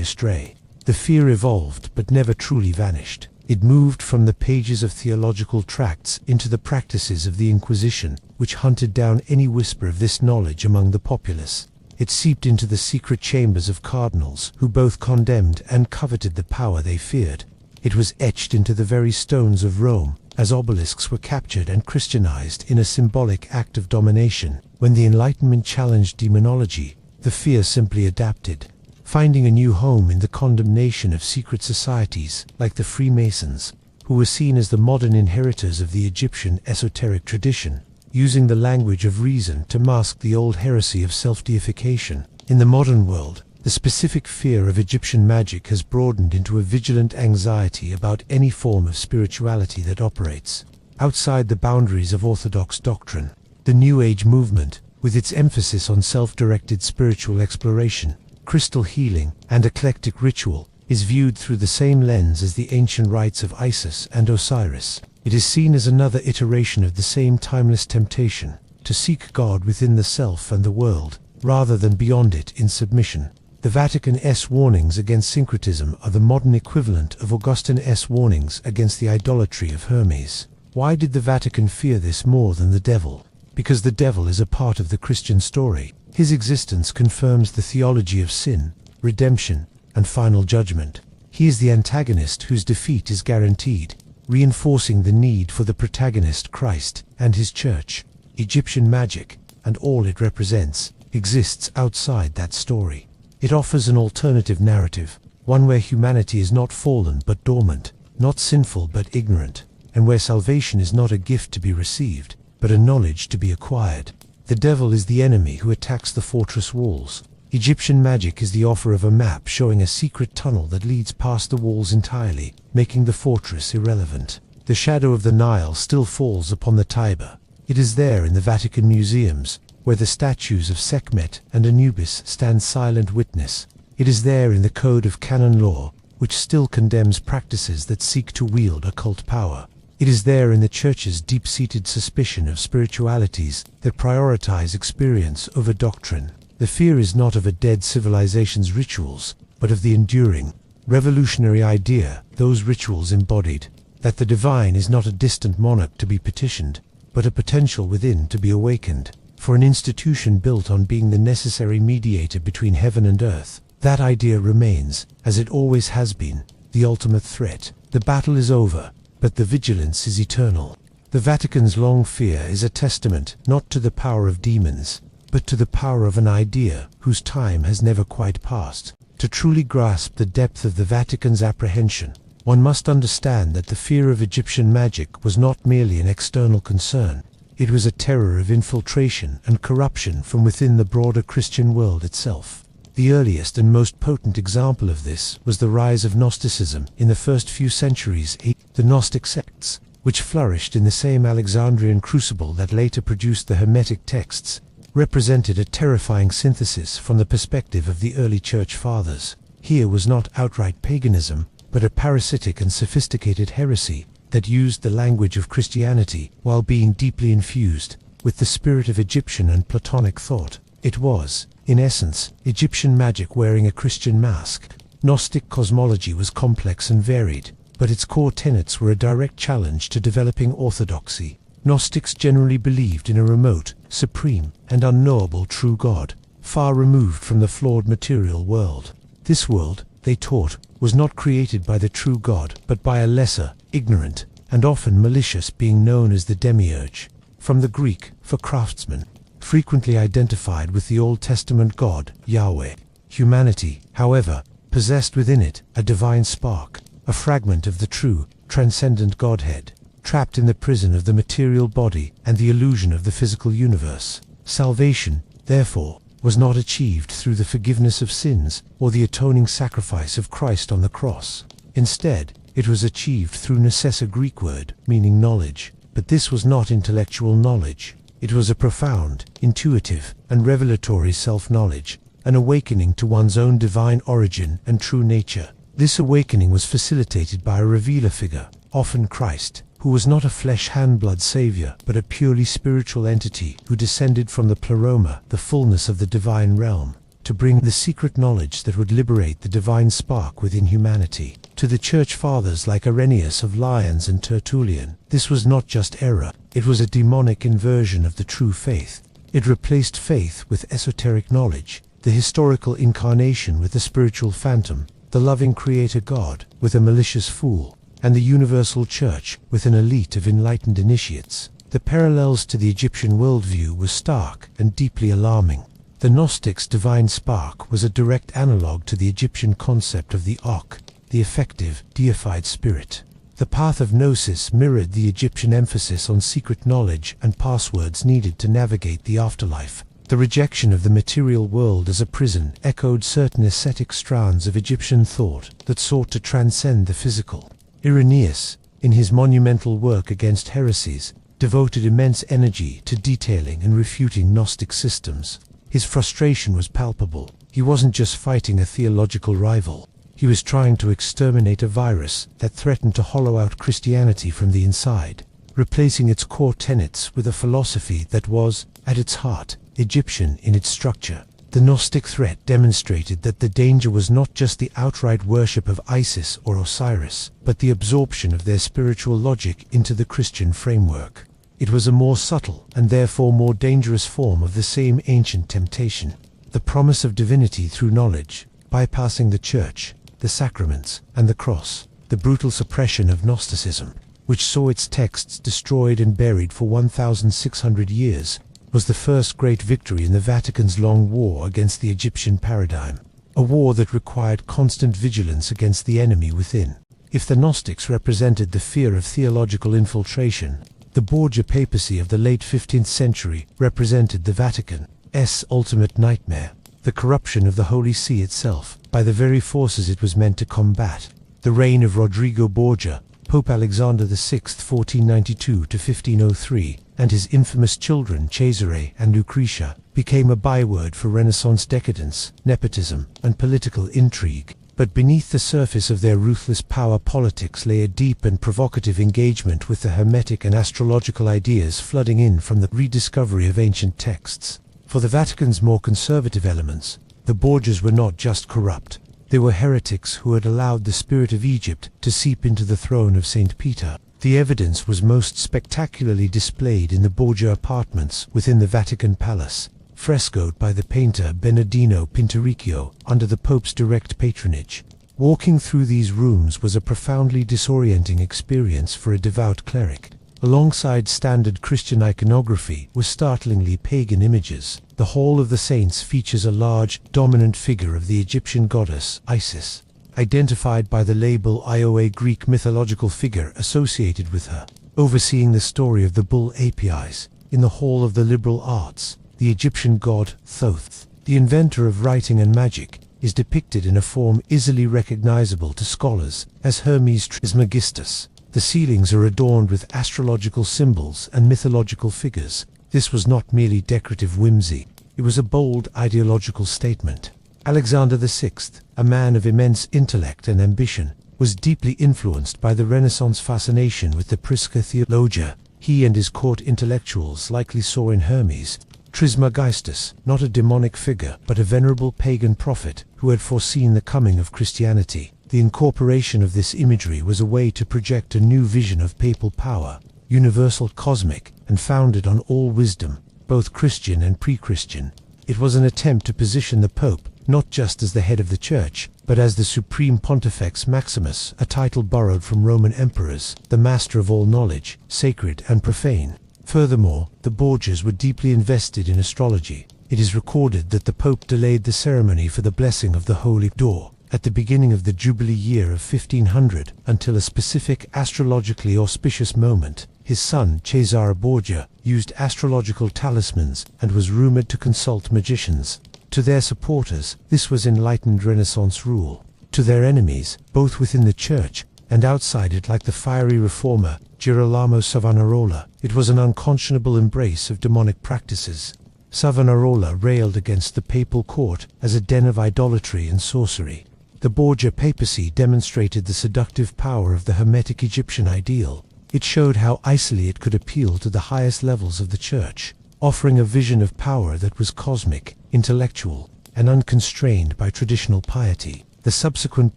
astray. The fear evolved but never truly vanished. It moved from the pages of theological tracts into the practices of the Inquisition, which hunted down any whisper of this knowledge among the populace. It seeped into the secret chambers of cardinals, who both condemned and coveted the power they feared. It was etched into the very stones of Rome, as obelisks were captured and Christianized in a symbolic act of domination. When the Enlightenment challenged demonology, the fear simply adapted, finding a new home in the condemnation of secret societies like the Freemasons, who were seen as the modern inheritors of the Egyptian esoteric tradition, using the language of reason to mask the old heresy of self-deification. In the modern world, the specific fear of Egyptian magic has broadened into a vigilant anxiety about any form of spirituality that operates outside the boundaries of orthodox doctrine. The New Age movement, with its emphasis on self-directed spiritual exploration, crystal healing, and eclectic ritual, is viewed through the same lens as the ancient rites of Isis and Osiris. It is seen as another iteration of the same timeless temptation, to seek God within the self and the world, rather than beyond it in submission. The Vatican's warnings against syncretism are the modern equivalent of Augustine's warnings against the idolatry of Hermes. Why did the Vatican fear this more than the devil? Because the devil is a part of the Christian story. His existence confirms the theology of sin, redemption, and final judgment. He is the antagonist whose defeat is guaranteed, reinforcing the need for the protagonist Christ and his church. Egyptian magic, and all it represents, exists outside that story. It offers an alternative narrative, one where humanity is not fallen but dormant, not sinful but ignorant, and where salvation is not a gift to be received, but a knowledge to be acquired. The devil is the enemy who attacks the fortress walls. Egyptian magic is the offer of a map showing a secret tunnel that leads past the walls entirely, making the fortress irrelevant. The shadow of the Nile still falls upon the Tiber. It is there in the Vatican museums, where the statues of Sekhmet and Anubis stand silent witness. It is there in the code of canon law, which still condemns practices that seek to wield occult power. It is there in the Church's deep-seated suspicion of spiritualities that prioritize experience over doctrine. The fear is not of a dead civilization's rituals, but of the enduring, revolutionary idea those rituals embodied, that the divine is not a distant monarch to be petitioned, but a potential within to be awakened. For an institution built on being the necessary mediator between heaven and earth, that idea remains, as it always has been, the ultimate threat. The battle is over, but the vigilance is eternal. The Vatican's long fear is a testament not to the power of demons, but to the power of an idea whose time has never quite passed. To truly grasp the depth of the Vatican's apprehension, one must understand that the fear of Egyptian magic was not merely an external concern. It was a terror of infiltration and corruption from within the broader Christian world itself. The earliest and most potent example of this was the rise of Gnosticism in the first few centuries. The Gnostic sects, which flourished in the same Alexandrian crucible that later produced the Hermetic texts, represented a terrifying synthesis from the perspective of the early Church Fathers. Here was not outright paganism, but a parasitic and sophisticated heresy that used the language of Christianity while being deeply infused with the spirit of Egyptian and Platonic thought. It was, in essence, Egyptian magic wearing a Christian mask. Gnostic cosmology was complex and varied, but its core tenets were a direct challenge to developing orthodoxy. Gnostics generally believed in a remote, supreme, and unknowable true God, far removed from the flawed material world. This world, they taught, was not created by the true God, but by a lesser, ignorant, and often malicious being known as the demiurge, from the Greek for craftsman, frequently identified with the Old Testament God, Yahweh. Humanity, however, possessed within it a divine spark, a fragment of the true, transcendent Godhead, trapped in the prison of the material body and the illusion of the physical universe. Salvation, therefore, was not achieved through the forgiveness of sins or the atoning sacrifice of Christ on the cross. Instead, it was achieved through gnosis, a Greek word meaning knowledge. But this was not intellectual knowledge. It was a profound, intuitive, and revelatory self-knowledge, an awakening to one's own divine origin and true nature. This awakening was facilitated by a revealer figure, often Christ, who was not a flesh-hand-blood savior, but a purely spiritual entity who descended from the pleroma, the fullness of the divine realm, to bring the secret knowledge that would liberate the divine spark within humanity. To the Church Fathers like Irenaeus of Lyons and Tertullian, this was not just error, it was a demonic inversion of the true faith. It replaced faith with esoteric knowledge, the historical incarnation with the spiritual phantom, the loving creator God with a malicious fool, and the universal church with an elite of enlightened initiates. The parallels to the Egyptian worldview were stark and deeply alarming. The Gnostics' divine spark was a direct analogue to the Egyptian concept of the Ok, the effective, deified spirit. The path of gnosis mirrored the Egyptian emphasis on secret knowledge and passwords needed to navigate the afterlife. The rejection of the material world as a prison echoed certain ascetic strands of Egyptian thought that sought to transcend the physical. Irenaeus, in his monumental work against heresies, devoted immense energy to detailing and refuting Gnostic systems. His frustration was palpable. He wasn't just fighting a theological rival. He was trying to exterminate a virus that threatened to hollow out Christianity from the inside, replacing its core tenets with a philosophy that was, at its heart, Egyptian in its structure. The Gnostic threat demonstrated that the danger was not just the outright worship of Isis or Osiris, but the absorption of their spiritual logic into the Christian framework. It was a more subtle, and therefore more dangerous form of the same ancient temptation. The promise of divinity through knowledge, bypassing the church, the sacraments, and the cross. The brutal suppression of Gnosticism, which saw its texts destroyed and buried for 1,600 years, was the first great victory in the Vatican's long war against the Egyptian paradigm, a war that required constant vigilance against the enemy within. If the Gnostics represented the fear of theological infiltration, the Borgia papacy of the late 15th century represented the Vatican's ultimate nightmare, the corruption of the Holy See itself, by the very forces it was meant to combat. The reign of Rodrigo Borgia, Pope Alexander VI 1492–1503, and his infamous children Cesare and Lucretia, became a byword for Renaissance decadence, nepotism, and political intrigue. But beneath the surface of their ruthless power politics lay a deep and provocative engagement with the Hermetic and astrological ideas flooding in from the rediscovery of ancient texts. For the Vatican's more conservative elements, the Borgias were not just corrupt. They were heretics who had allowed the spirit of Egypt to seep into the throne of St. Peter. The evidence was most spectacularly displayed in the Borgia apartments within the Vatican Palace, frescoed by the painter Bernardino Pinturicchio under the Pope's direct patronage. Walking through these rooms was a profoundly disorienting experience for a devout cleric. Alongside standard Christian iconography were startlingly pagan images. The Hall of the Saints features a large, dominant figure of the Egyptian goddess Isis, identified by the label Io, a Greek mythological figure associated with her. Overseeing the story of the bull Apis, in the Hall of the Liberal Arts, the Egyptian god Thoth, the inventor of writing and magic, is depicted in a form easily recognizable to scholars as Hermes Trismegistus. The ceilings are adorned with astrological symbols and mythological figures. This was not merely decorative whimsy, it was a bold ideological statement. Alexander VI, a man of immense intellect and ambition, was deeply influenced by the Renaissance fascination with the Prisca theologia. He and his court intellectuals likely saw in Hermes Trismegistus not a demonic figure, but a venerable pagan prophet who had foreseen the coming of Christianity. The incorporation of this imagery was a way to project a new vision of papal power, universal, cosmic, and founded on all wisdom, both Christian and pre-Christian. It was an attempt to position the Pope not just as the head of the Church, but as the Supreme Pontifex Maximus, a title borrowed from Roman emperors, the master of all knowledge, sacred and profane. Furthermore, the Borgias were deeply invested in astrology. It is recorded that the Pope delayed the ceremony for the blessing of the Holy Door at the beginning of the Jubilee year of 1500 until a specific astrologically auspicious moment. His son, Cesare Borgia, used astrological talismans and was rumored to consult magicians. To their supporters, this was enlightened Renaissance rule. To their enemies, both within the Church and outside it, like the fiery reformer Girolamo Savonarola, it was an unconscionable embrace of demonic practices. Savonarola railed against the papal court as a den of idolatry and sorcery. The Borgia papacy demonstrated the seductive power of the Hermetic Egyptian ideal. It showed how easily it could appeal to the highest levels of the Church, offering a vision of power that was cosmic, intellectual, and unconstrained by traditional piety. The subsequent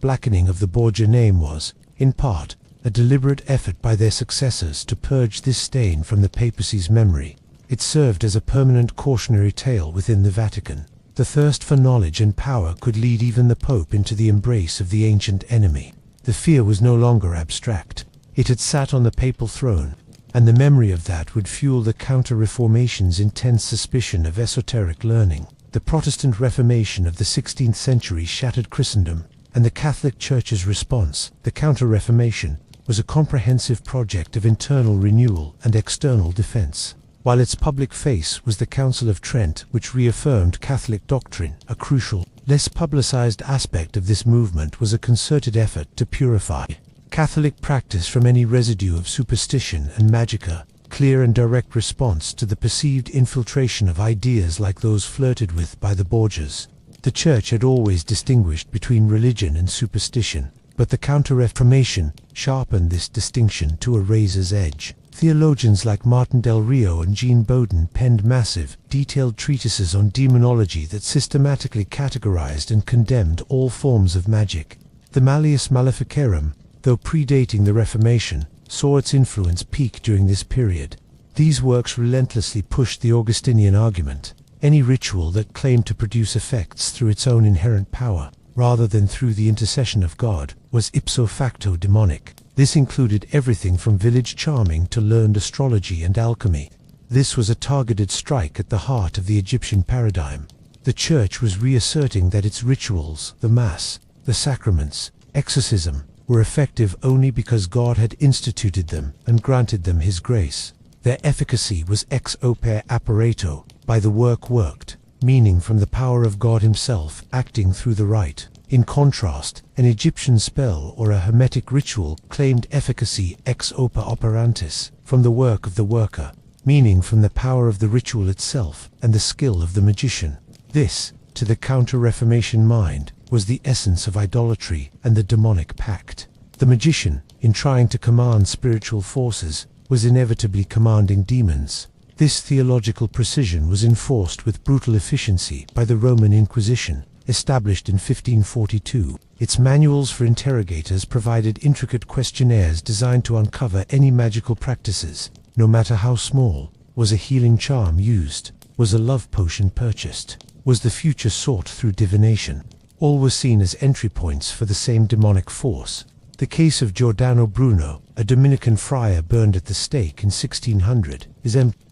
blackening of the Borgia name was, in part, a deliberate effort by their successors to purge this stain from the papacy's memory. It served as a permanent cautionary tale within the Vatican. The thirst for knowledge and power could lead even the Pope into the embrace of the ancient enemy. The fear was no longer abstract. It had sat on the papal throne, and the memory of that would fuel the Counter-Reformation's intense suspicion of esoteric learning. The Protestant Reformation of the 16th century shattered Christendom, and the Catholic Church's response, the Counter-Reformation, was a comprehensive project of internal renewal and external defense. While its public face was the Council of Trent, which reaffirmed Catholic doctrine, a crucial, less publicized aspect of this movement was a concerted effort to purify Catholic practice from any residue of superstition and magica, clear and direct response to the perceived infiltration of ideas like those flirted with by the Borgias. The Church had always distinguished between religion and superstition, but the Counter-Reformation sharpened this distinction to a razor's edge. Theologians like Martin Del Rio and Jean Bodin penned massive, detailed treatises on demonology that systematically categorized and condemned all forms of magic. The Malleus Maleficarum, though predating the Reformation, saw its influence peak during this period. These works relentlessly pushed the Augustinian argument. Any ritual that claimed to produce effects through its own inherent power, rather than through the intercession of God, was ipso facto demonic. This included everything from village charming to learned astrology and alchemy. This was a targeted strike at the heart of the Egyptian paradigm. The Church was reasserting that its rituals, the Mass, the sacraments, exorcism, were effective only because God had instituted them and granted them His grace. Their efficacy was ex opere operato, by the work worked, meaning from the power of God Himself acting through the rite. In contrast, an Egyptian spell or a hermetic ritual claimed efficacy ex opere operantis, from the work of the worker, meaning from the power of the ritual itself and the skill of the magician. This, to the Counter-Reformation mind, was the essence of idolatry and the demonic pact. The magician, in trying to command spiritual forces, was inevitably commanding demons. This theological precision was enforced with brutal efficiency by the Roman Inquisition, established in 1542. Its manuals for interrogators provided intricate questionnaires designed to uncover any magical practices, no matter how small. Was a healing charm used? Was a love potion purchased? Was the future sought through divination? All were seen as entry points for the same demonic force. The case of Giordano Bruno, a Dominican friar burned at the stake in 1600,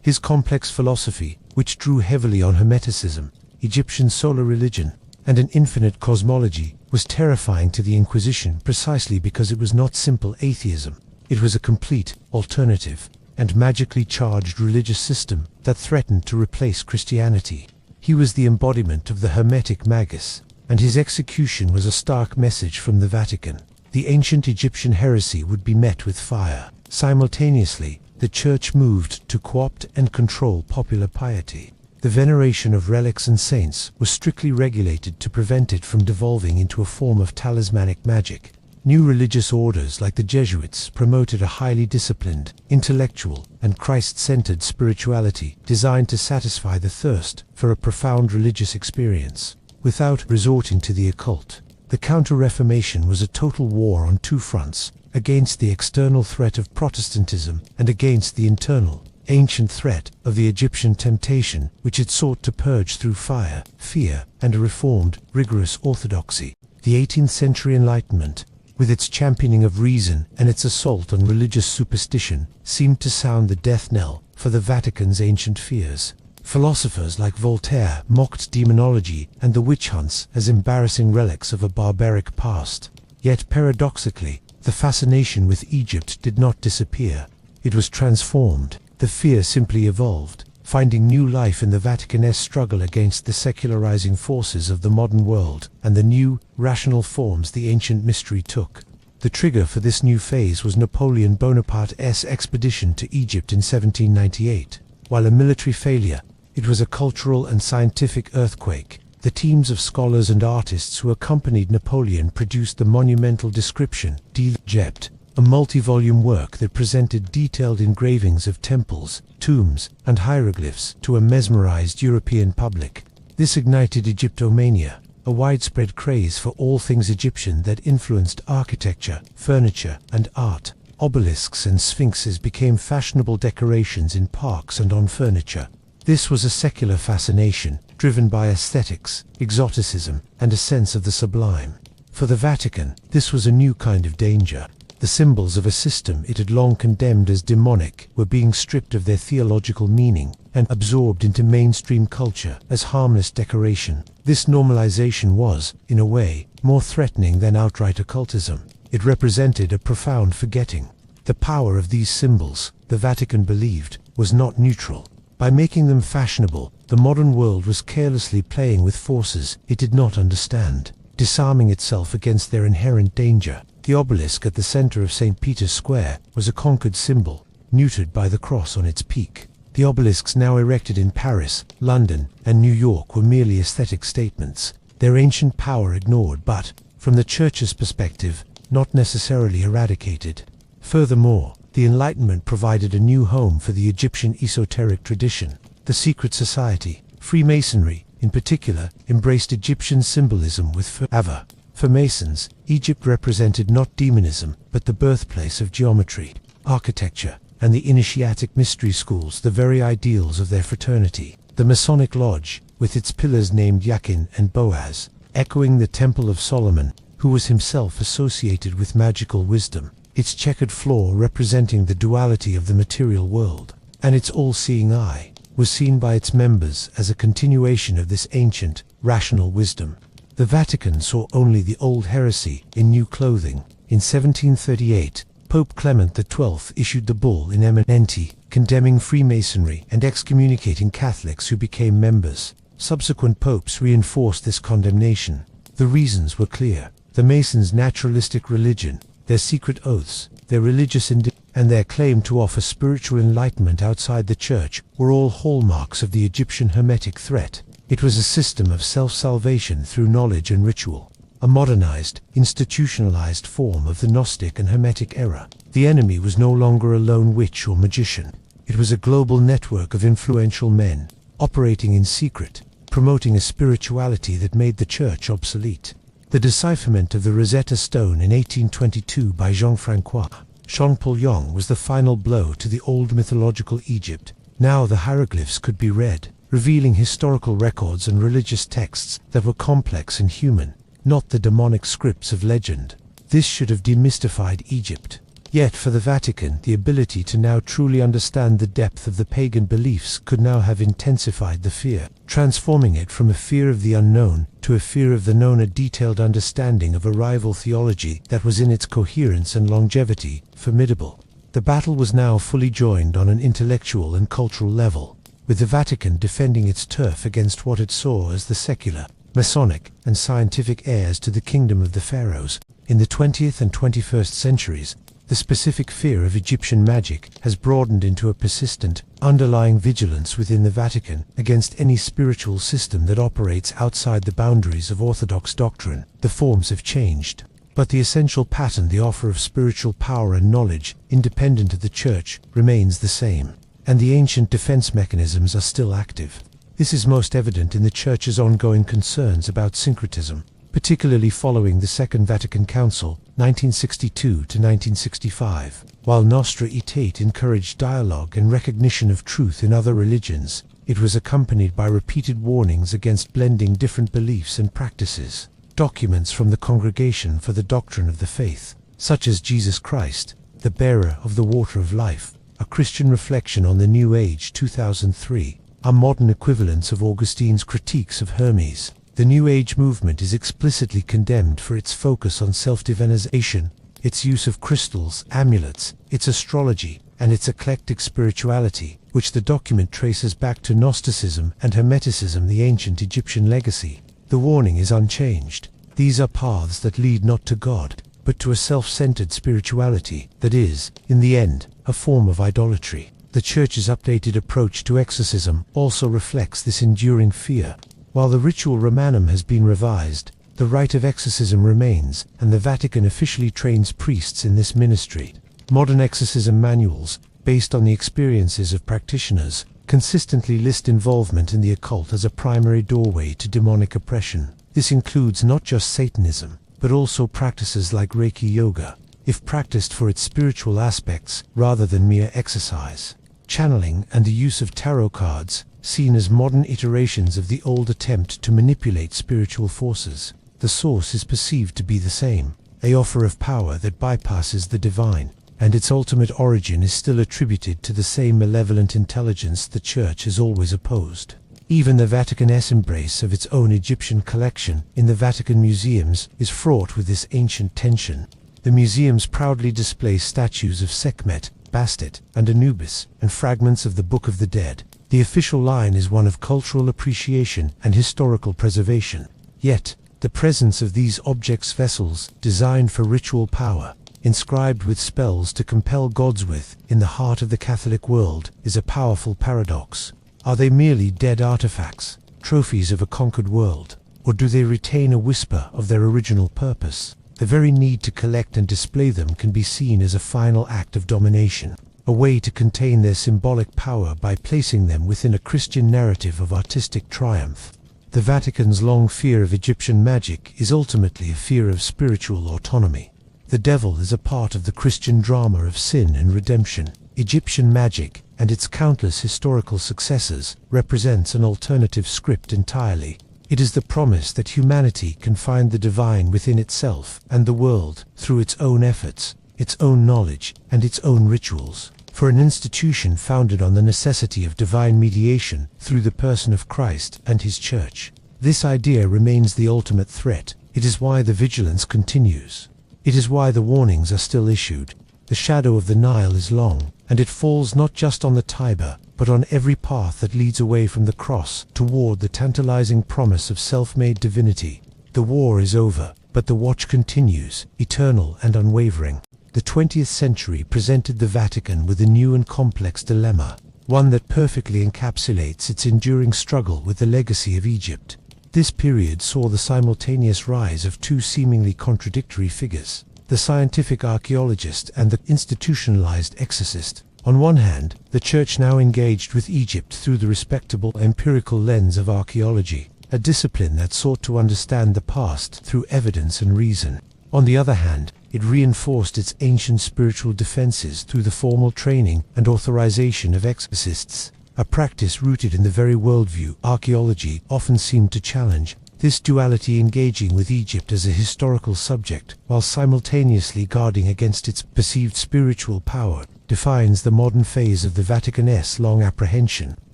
his complex philosophy, which drew heavily on Hermeticism, Egyptian solar religion, and an infinite cosmology, was terrifying to the Inquisition precisely because it was not simple atheism. It was a complete, alternative, and magically charged religious system that threatened to replace Christianity. He was the embodiment of the Hermetic Magus, and his execution was a stark message from the Vatican. The ancient Egyptian heresy would be met with fire. Simultaneously, the Church moved to co-opt and control popular piety. The veneration of relics and saints was strictly regulated to prevent it from devolving into a form of talismanic magic. New religious orders like the Jesuits promoted a highly disciplined, intellectual, and Christ-centered spirituality designed to satisfy the thirst for a profound religious experience, without resorting to the occult. The Counter-Reformation was a total war on two fronts, against the external threat of Protestantism and against the internal, ancient threat of the Egyptian temptation, which it sought to purge through fire, fear, and a reformed, rigorous orthodoxy. The 18th century Enlightenment, with its championing of reason and its assault on religious superstition, seemed to sound the death knell for the Vatican's ancient fears. Philosophers like Voltaire mocked demonology and the witch hunts as embarrassing relics of a barbaric past. Yet paradoxically, the fascination with Egypt did not disappear. It was transformed. The fear simply evolved, finding new life in the Vatican's struggle against the secularizing forces of the modern world and the new, rational forms the ancient mystery took. The trigger for this new phase was Napoleon Bonaparte's expedition to Egypt in 1798. While a military failure, it was a cultural and scientific earthquake. The teams of scholars and artists who accompanied Napoleon produced the monumental description, Die Egypt, a multi-volume work that presented detailed engravings of temples, tombs, and hieroglyphs to a mesmerized European public. This ignited Egyptomania, a widespread craze for all things Egyptian that influenced architecture, furniture, and art. Obelisks and sphinxes became fashionable decorations in parks and on furniture. This was a secular fascination, driven by aesthetics, exoticism, and a sense of the sublime. For the Vatican, this was a new kind of danger. The symbols of a system it had long condemned as demonic were being stripped of their theological meaning and absorbed into mainstream culture as harmless decoration. This normalization was, in a way, more threatening than outright occultism. It represented a profound forgetting. The power of these symbols, the Vatican believed, was not neutral. By making them fashionable, the modern world was carelessly playing with forces it did not understand, disarming itself against their inherent danger. The obelisk at the center of St. Peter's Square was a conquered symbol, neutered by the cross on its peak. The obelisks now erected in Paris, London, and New York were merely aesthetic statements, their ancient power ignored but, from the Church's perspective, not necessarily eradicated. Furthermore, The Enlightenment provided a new home for the Egyptian esoteric tradition. The secret society, Freemasonry, in particular, embraced Egyptian symbolism with fervor. For Masons, Egypt represented not demonism, but the birthplace of geometry, architecture, and the initiatic mystery schools, the very ideals of their fraternity. The Masonic Lodge, with its pillars named Yakin and Boaz, echoing the Temple of Solomon, who was himself associated with magical wisdom, its checkered floor representing the duality of the material world, and its all-seeing eye, was seen by its members as a continuation of this ancient, rational wisdom. The Vatican saw only the old heresy in new clothing. In 1738, Pope Clement XII issued the bull In Eminenti, condemning Freemasonry and excommunicating Catholics who became members. Subsequent popes reinforced this condemnation. The reasons were clear. The Masons' naturalistic religion, their secret oaths, their religious and their claim to offer spiritual enlightenment outside the church were all hallmarks of the Egyptian Hermetic threat. It was a system of self-salvation through knowledge and ritual, a modernized, institutionalized form of the Gnostic and Hermetic era. The enemy was no longer a lone witch or magician. It was a global network of influential men, operating in secret, promoting a spirituality that made the church obsolete. The decipherment of the Rosetta Stone in 1822 by Jean-Francois Champollion was the final blow to the old mythological Egypt. Now the hieroglyphs could be read, revealing historical records and religious texts that were complex and human, not the demonic scripts of legend. This should have demystified Egypt. Yet for the Vatican, the ability to now truly understand the depth of the pagan beliefs could now have intensified the fear, transforming it from a fear of the unknown to a fear of the known, a detailed understanding of a rival theology that was in its coherence and longevity formidable. The battle was now fully joined on an intellectual and cultural level, with the Vatican defending its turf against what it saw as the secular, Masonic, and scientific heirs to the kingdom of the pharaohs. In the 20th and 21st centuries, the specific fear of Egyptian magic has broadened into a persistent, underlying vigilance within the Vatican against any spiritual system that operates outside the boundaries of orthodox doctrine. The forms have changed, but the essential pattern, the offer of spiritual power and knowledge, independent of the Church, remains the same, and the ancient defense mechanisms are still active. This is most evident in the Church's ongoing concerns about syncretism, particularly following the Second Vatican Council, 1962 to 1965. While Nostra Aetate encouraged dialogue and recognition of truth in other religions, it was accompanied by repeated warnings against blending different beliefs and practices. Documents from the Congregation for the Doctrine of the Faith, such as Jesus Christ, the bearer of the water of life, a Christian reflection on the New Age, 2003, are modern equivalents of Augustine's critiques of Hermes. The New Age movement is explicitly condemned for its focus on self-divinization, its use of crystals, amulets, its astrology, and its eclectic spirituality, which the document traces back to Gnosticism and Hermeticism, the ancient Egyptian legacy. The warning is unchanged. These are paths that lead not to God, but to a self-centered spirituality that is, in the end, a form of idolatry. The Church's updated approach to exorcism also reflects this enduring fear. While the ritual Romanum has been revised, the rite of exorcism remains, and the Vatican officially trains priests in this ministry. Modern exorcism manuals, based on the experiences of practitioners, consistently list involvement in the occult as a primary doorway to demonic oppression. This includes not just Satanism, but also practices like Reiki yoga, if practiced for its spiritual aspects rather than mere exercise. Channeling and the use of tarot cards, seen as modern iterations of the old attempt to manipulate spiritual forces. The source is perceived to be the same, an offer of power that bypasses the divine, and its ultimate origin is still attributed to the same malevolent intelligence the Church has always opposed. Even the Vatican's embrace of its own Egyptian collection in the Vatican museums is fraught with this ancient tension. The museums proudly display statues of Sekhmet, Bastet, and Anubis, and fragments of the Book of the Dead. The official line is one of cultural appreciation and historical preservation. Yet, the presence of these objects, vessels designed for ritual power, inscribed with spells to compel gods with, in the heart of the Catholic world, is a powerful paradox. Are they merely dead artifacts, trophies of a conquered world, or do they retain a whisper of their original purpose? The very need to collect and display them can be seen as a final act of domination, a way to contain their symbolic power by placing them within a Christian narrative of artistic triumph. The Vatican's long fear of Egyptian magic is ultimately a fear of spiritual autonomy. The devil is a part of the Christian drama of sin and redemption. Egyptian magic, and its countless historical successors, represents an alternative script entirely. It is the promise that humanity can find the divine within itself and the world through its own efforts, its own knowledge, and its own rituals. For an institution founded on the necessity of divine mediation through the person of Christ and his Church, this idea remains the ultimate threat. It is why the vigilance continues. It is why the warnings are still issued. The shadow of the Nile is long, and it falls not just on the Tiber, but on every path that leads away from the cross toward the tantalizing promise of self-made divinity. The war is over, but the watch continues, eternal and unwavering. The 20th century presented the Vatican with a new and complex dilemma, one that perfectly encapsulates its enduring struggle with the legacy of Egypt. This period saw the simultaneous rise of two seemingly contradictory figures, the scientific archaeologist and the institutionalized exorcist. On one hand, the Church now engaged with Egypt through the respectable empirical lens of archaeology, a discipline that sought to understand the past through evidence and reason. On the other hand, it reinforced its ancient spiritual defenses through the formal training and authorization of exorcists, a practice rooted in the very worldview archaeology often seemed to challenge. This duality, engaging with Egypt as a historical subject while simultaneously guarding against its perceived spiritual power, defines the modern phase of the Vatican's long apprehension,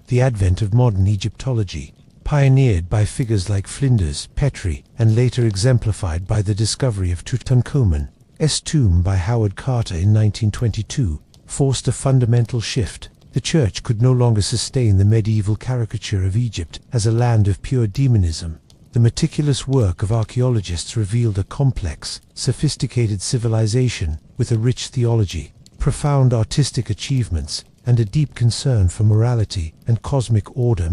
the advent of modern Egyptology. Pioneered by figures like Flinders Petrie and later exemplified by the discovery of Tutankhamun's tomb by Howard Carter in 1922, forced a fundamental shift. The Church could no longer sustain the medieval caricature of Egypt as a land of pure demonism. The meticulous work of archaeologists revealed a complex, sophisticated civilization with a rich theology, profound artistic achievements, and a deep concern for morality and cosmic order.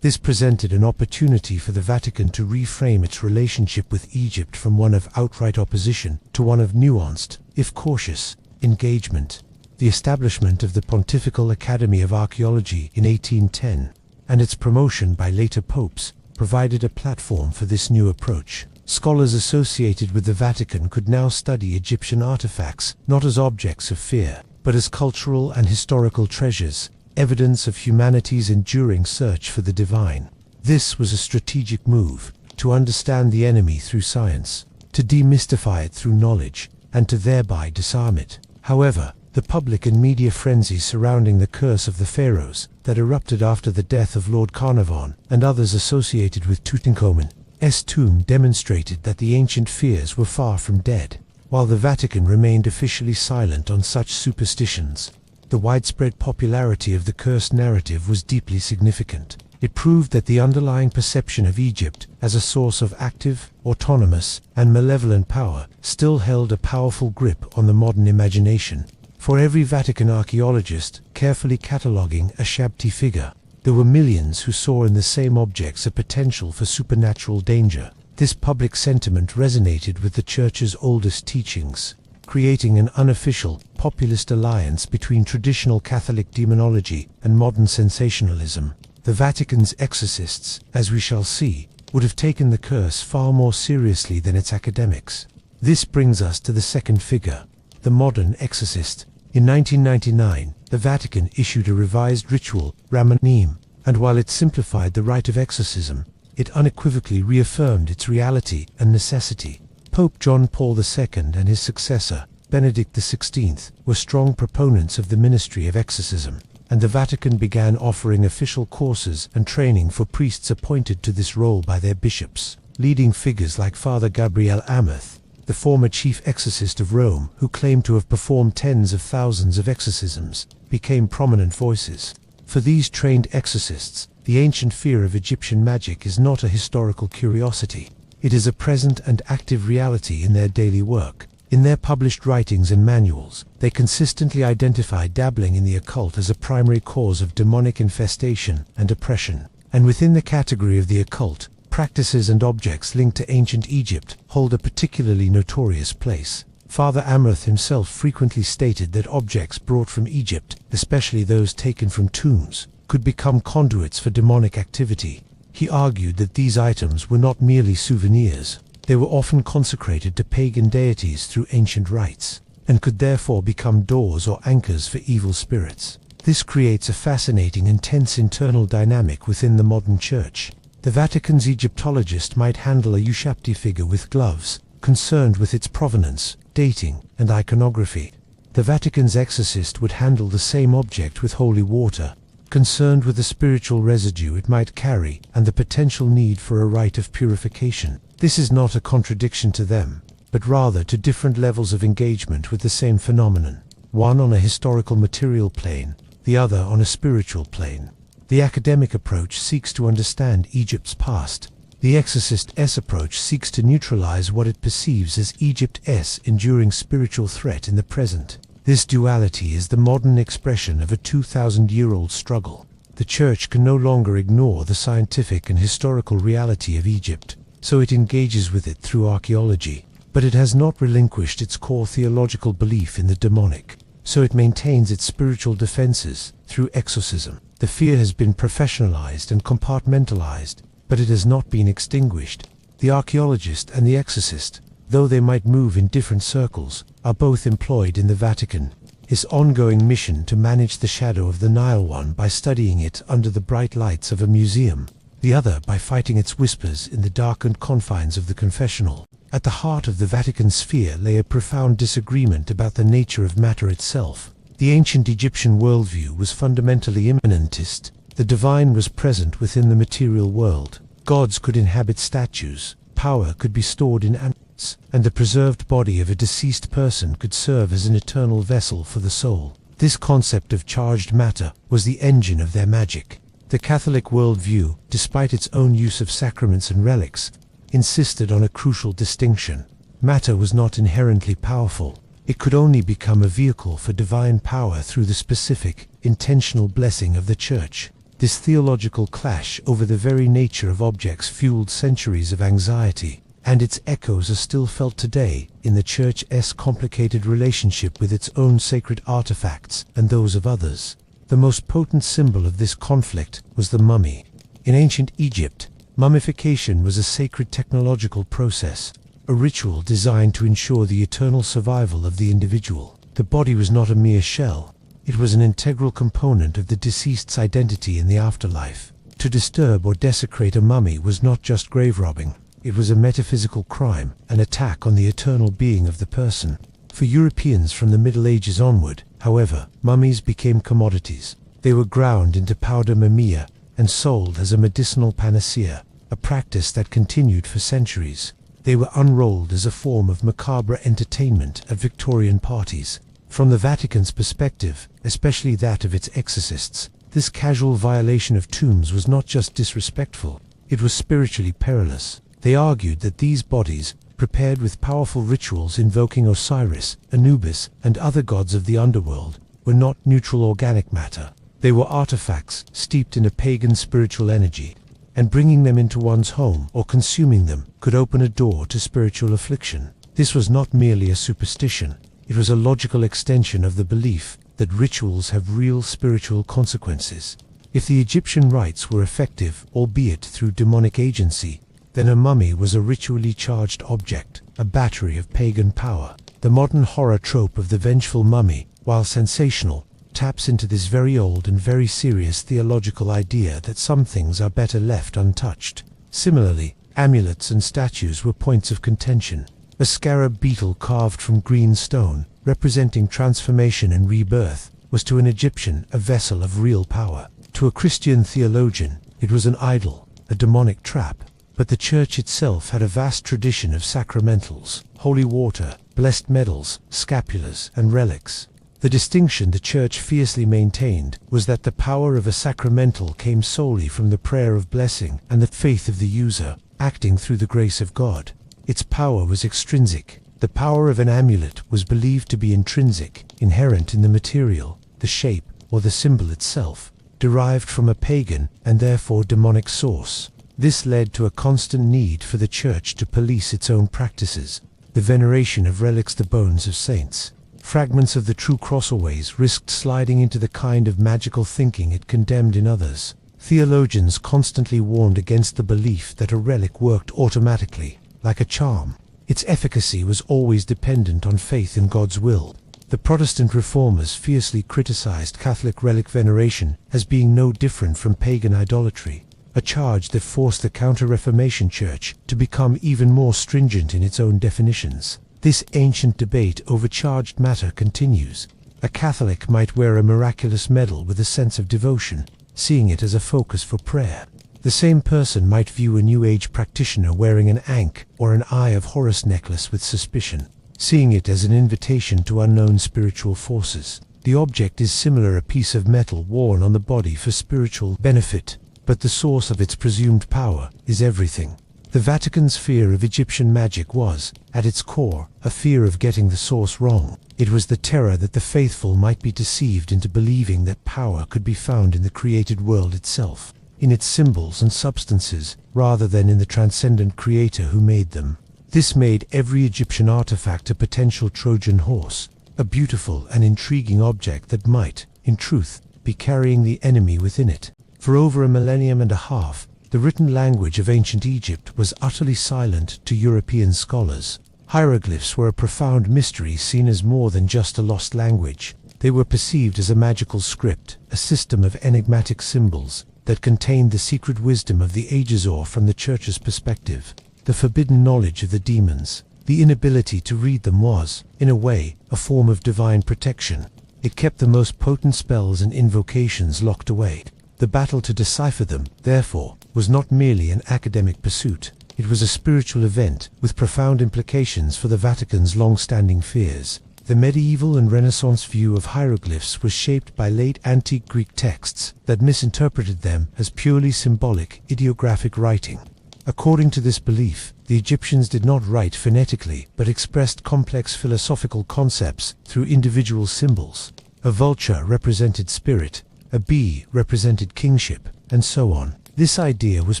This presented an opportunity for the Vatican to reframe its relationship with Egypt from one of outright opposition to one of nuanced, if cautious, engagement. The establishment of the Pontifical Academy of Archaeology in 1810, and its promotion by later popes, provided a platform for this new approach. Scholars associated with the Vatican could now study Egyptian artifacts not as objects of fear, but as cultural and historical treasures, evidence of humanity's enduring search for the divine. This was a strategic move, to understand the enemy through science, to demystify it through knowledge, and to thereby disarm it. However, the public and media frenzy surrounding the curse of the pharaohs that erupted after the death of Lord Carnarvon and others associated with Tutankhamun's tomb demonstrated that the ancient fears were far from dead. While the Vatican remained officially silent on such superstitions, the widespread popularity of the cursed narrative was deeply significant. It proved that the underlying perception of Egypt as a source of active, autonomous, and malevolent power still held a powerful grip on the modern imagination. For every Vatican archaeologist carefully cataloguing a Shabti figure, there were millions who saw in the same objects a potential for supernatural danger. This public sentiment resonated with the Church's oldest teachings, creating an unofficial, populist alliance between traditional Catholic demonology and modern sensationalism. The Vatican's exorcists, as we shall see, would have taken the curse far more seriously than its academics. This brings us to the second figure, the modern exorcist. In 1999, the Vatican issued a revised ritual, Ramanim, and while it simplified the rite of exorcism, it unequivocally reaffirmed its reality and necessity. Pope John Paul II and his successor, Benedict XVI, were strong proponents of the ministry of exorcism, and the Vatican began offering official courses and training for priests appointed to this role by their bishops. Leading figures like Father Gabriel Amorth, the former chief exorcist of Rome, who claimed to have performed tens of thousands of exorcisms, became prominent voices. For these trained exorcists, the ancient fear of Egyptian magic is not a historical curiosity. It is a present and active reality in their daily work. In their published writings and manuals, they consistently identify dabbling in the occult as a primary cause of demonic infestation and oppression. And within the category of the occult, practices and objects linked to ancient Egypt hold a particularly notorious place. Father Amrath himself frequently stated that objects brought from Egypt, especially those taken from tombs, could become conduits for demonic activity. He argued that these items were not merely souvenirs. They were often consecrated to pagan deities through ancient rites, and could therefore become doors or anchors for evil spirits. This creates a fascinating and tense internal dynamic within the modern Church. The Vatican's Egyptologist might handle a Ushapti figure with gloves, concerned with its provenance, dating, and iconography. The Vatican's exorcist would handle the same object with holy water, concerned with the spiritual residue it might carry and the potential need for a rite of purification. This is not a contradiction to them, but rather to different levels of engagement with the same phenomenon, one on a historical material plane, the other on a spiritual plane. The academic approach seeks to understand Egypt's past. The exorcist's approach seeks to neutralize what it perceives as Egypt's enduring spiritual threat in the present. This duality is the modern expression of a 2,000-year-old struggle. The Church can no longer ignore the scientific and historical reality of Egypt, so it engages with it through archaeology. But it has not relinquished its core theological belief in the demonic, so it maintains its spiritual defenses through exorcism. The fear has been professionalized and compartmentalized, but it has not been extinguished. The archaeologist and the exorcist, though they might move in different circles, are both employed in the Vatican. His ongoing mission to manage the shadow of the Nile, one by studying it under the bright lights of a museum, the other by fighting its whispers in the darkened confines of the confessional. At the heart of the Vatican sphere lay a profound disagreement about the nature of matter itself. The ancient Egyptian worldview was fundamentally immanentist. The divine was present within the material world. Gods could inhabit statues, power could be stored in animals, and the preserved body of a deceased person could serve as an eternal vessel for the soul. This concept of charged matter was the engine of their magic. The Catholic worldview, despite its own use of sacraments and relics, insisted on a crucial distinction. Matter was not inherently powerful. It could only become a vehicle for divine power through the specific, intentional blessing of the Church. This theological clash over the very nature of objects fueled centuries of anxiety, and its echoes are still felt today in the Church's complicated relationship with its own sacred artifacts and those of others. The most potent symbol of this conflict was the mummy. In ancient Egypt, mummification was a sacred technological process, a ritual designed to ensure the eternal survival of the individual. The body was not a mere shell. It was an integral component of the deceased's identity in the afterlife. To disturb or desecrate a mummy was not just grave robbing. It was a metaphysical crime, an attack on the eternal being of the person. For Europeans from the Middle Ages onward, however, mummies became commodities. They were ground into powder mumia and sold as a medicinal panacea, a practice that continued for centuries. They were unrolled as a form of macabre entertainment at Victorian parties. From the Vatican's perspective, especially that of its exorcists, this casual violation of tombs was not just disrespectful, it was spiritually perilous. They argued that these bodies, prepared with powerful rituals invoking Osiris, Anubis, and other gods of the underworld, were not neutral organic matter. They were artifacts steeped in a pagan spiritual energy, and bringing them into one's home or consuming them could open a door to spiritual affliction. This was not merely a superstition. It was a logical extension of the belief that rituals have real spiritual consequences. If the Egyptian rites were effective, albeit through demonic agency, then a mummy was a ritually charged object, a battery of pagan power. The modern horror trope of the vengeful mummy, while sensational, taps into this very old and very serious theological idea that some things are better left untouched. Similarly, amulets and statues were points of contention. A scarab beetle carved from green stone, representing transformation and rebirth, was to an Egyptian a vessel of real power. To a Christian theologian, it was an idol, a demonic trap. But the Church itself had a vast tradition of sacramentals, holy water, blessed medals, scapulars, and relics. The distinction the Church fiercely maintained was that the power of a sacramental came solely from the prayer of blessing and the faith of the user, acting through the grace of God. Its power was extrinsic. The power of an amulet was believed to be intrinsic, inherent in the material, the shape, or the symbol itself, derived from a pagan and therefore demonic source. This led to a constant need for the Church to police its own practices, the veneration of relics, the bones of saints. Fragments of the true crossoways risked sliding into the kind of magical thinking it condemned in others. Theologians constantly warned against the belief that a relic worked automatically, like a charm. Its efficacy was always dependent on faith in God's will. The Protestant reformers fiercely criticized Catholic relic veneration as being no different from pagan idolatry, a charge that forced the Counter-Reformation Church to become even more stringent in its own definitions. This ancient debate over charged matter continues. A Catholic might wear a miraculous medal with a sense of devotion, seeing it as a focus for prayer. The same person might view a New Age practitioner wearing an ankh or an Eye of Horus necklace with suspicion, seeing it as an invitation to unknown spiritual forces. The object is similar, a piece of metal worn on the body for spiritual benefit, but the source of its presumed power is everything. The Vatican's fear of Egyptian magic was, at its core, a fear of getting the source wrong. It was the terror that the faithful might be deceived into believing that power could be found in the created world itself, in its symbols and substances, rather than in the transcendent creator who made them. This made every Egyptian artifact a potential Trojan horse, a beautiful and intriguing object that might, in truth, be carrying the enemy within it. For over a millennium and a half, the written language of ancient Egypt was utterly silent to European scholars. Hieroglyphs were a profound mystery, seen as more than just a lost language. They were perceived as a magical script, a system of enigmatic symbols that contained the secret wisdom of the ages, or from the Church's perspective, the forbidden knowledge of the demons. The inability to read them was, in a way, a form of divine protection. It kept the most potent spells and invocations locked away. The battle to decipher them, therefore, was not merely an academic pursuit. It was a spiritual event with profound implications for the Vatican's long-standing fears. The medieval and Renaissance view of hieroglyphs was shaped by late antique Greek texts that misinterpreted them as purely symbolic, ideographic writing. According to this belief, the Egyptians did not write phonetically, but expressed complex philosophical concepts through individual symbols. A vulture represented spirit, a bee represented kingship, and so on. This idea was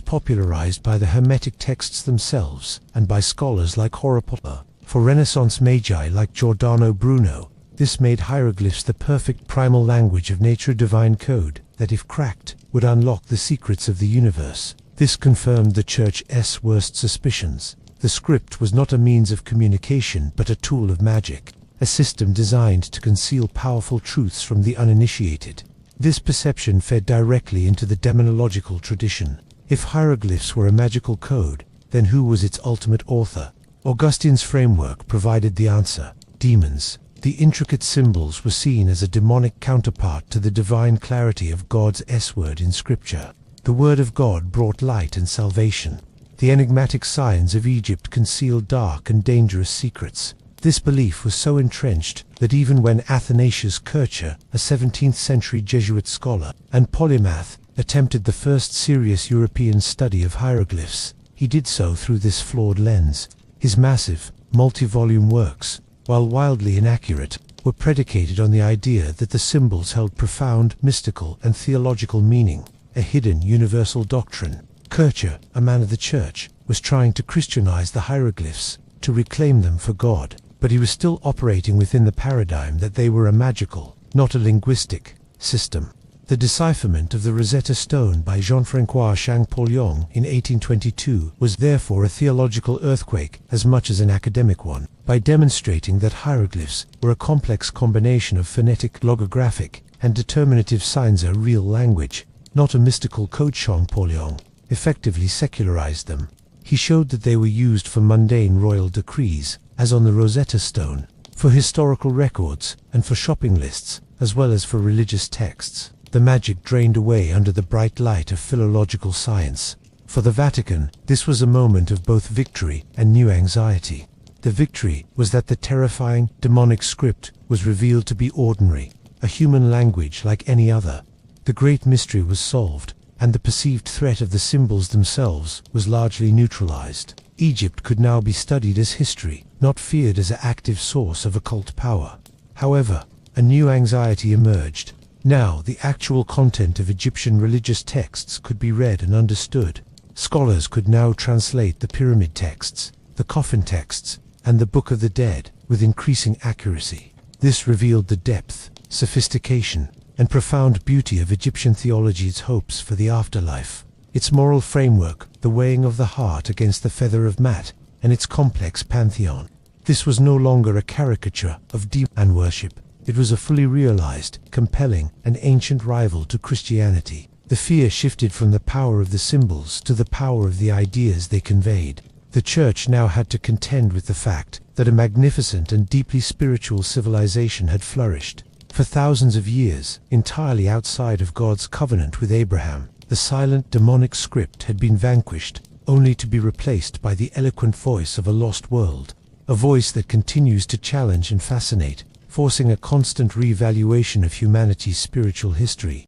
popularized by the Hermetic texts themselves and by scholars like Horapollar. For Renaissance magi like Giordano Bruno, this made hieroglyphs the perfect primal language of nature, divine code that, if cracked, would unlock the secrets of the universe. This confirmed the Church's worst suspicions. The script was not a means of communication but a tool of magic, a system designed to conceal powerful truths from the uninitiated. This perception fed directly into the demonological tradition. If hieroglyphs were a magical code, then who was its ultimate author? Augustine's framework provided the answer: demons. The intricate symbols were seen as a demonic counterpart to the divine clarity of God's S-word in Scripture. The Word of God brought light and salvation. The enigmatic signs of Egypt concealed dark and dangerous secrets. This belief was so entrenched that even when Athanasius Kircher, a 17th-century Jesuit scholar and polymath, attempted the first serious European study of hieroglyphs, he did so through this flawed lens. His massive, multi-volume works, while wildly inaccurate, were predicated on the idea that the symbols held profound, mystical and theological meaning, a hidden universal doctrine. Kircher, a man of the Church, was trying to Christianize the hieroglyphs, to reclaim them for God, but he was still operating within the paradigm that they were a magical, not a linguistic, system. The decipherment of the Rosetta Stone by Jean-François Champollion in 1822 was therefore a theological earthquake as much as an academic one. By demonstrating that hieroglyphs were a complex combination of phonetic, logographic, and determinative signs, a real language, not a mystical code, Champollion effectively secularized them. He showed that they were used for mundane royal decrees, as on the Rosetta Stone, for historical records, and for shopping lists, as well as for religious texts. The magic drained away under the bright light of philological science. For the Vatican, this was a moment of both victory and new anxiety. The victory was that the terrifying, demonic script was revealed to be ordinary, a human language like any other. The great mystery was solved, and the perceived threat of the symbols themselves was largely neutralized. Egypt could now be studied as history, not feared as an active source of occult power. However, a new anxiety emerged. Now the actual content of Egyptian religious texts could be read and understood. Scholars could now translate the pyramid texts, the coffin texts, and the Book of the Dead with increasing accuracy. This revealed the depth, sophistication, and profound beauty of Egyptian theology's hopes for the afterlife. Its moral framework, the weighing of the heart against the feather of Mat, and its complex pantheon. This was no longer a caricature of demon worship. It was a fully realized, compelling, and ancient rival to Christianity. The fear shifted from the power of the symbols to the power of the ideas they conveyed. The Church now had to contend with the fact that a magnificent and deeply spiritual civilization had flourished. For thousands of years, entirely outside of God's covenant with Abraham, the silent demonic script had been vanquished, only to be replaced by the eloquent voice of a lost world, a voice that continues to challenge and fascinate, forcing a constant re-evaluation of humanity's spiritual history.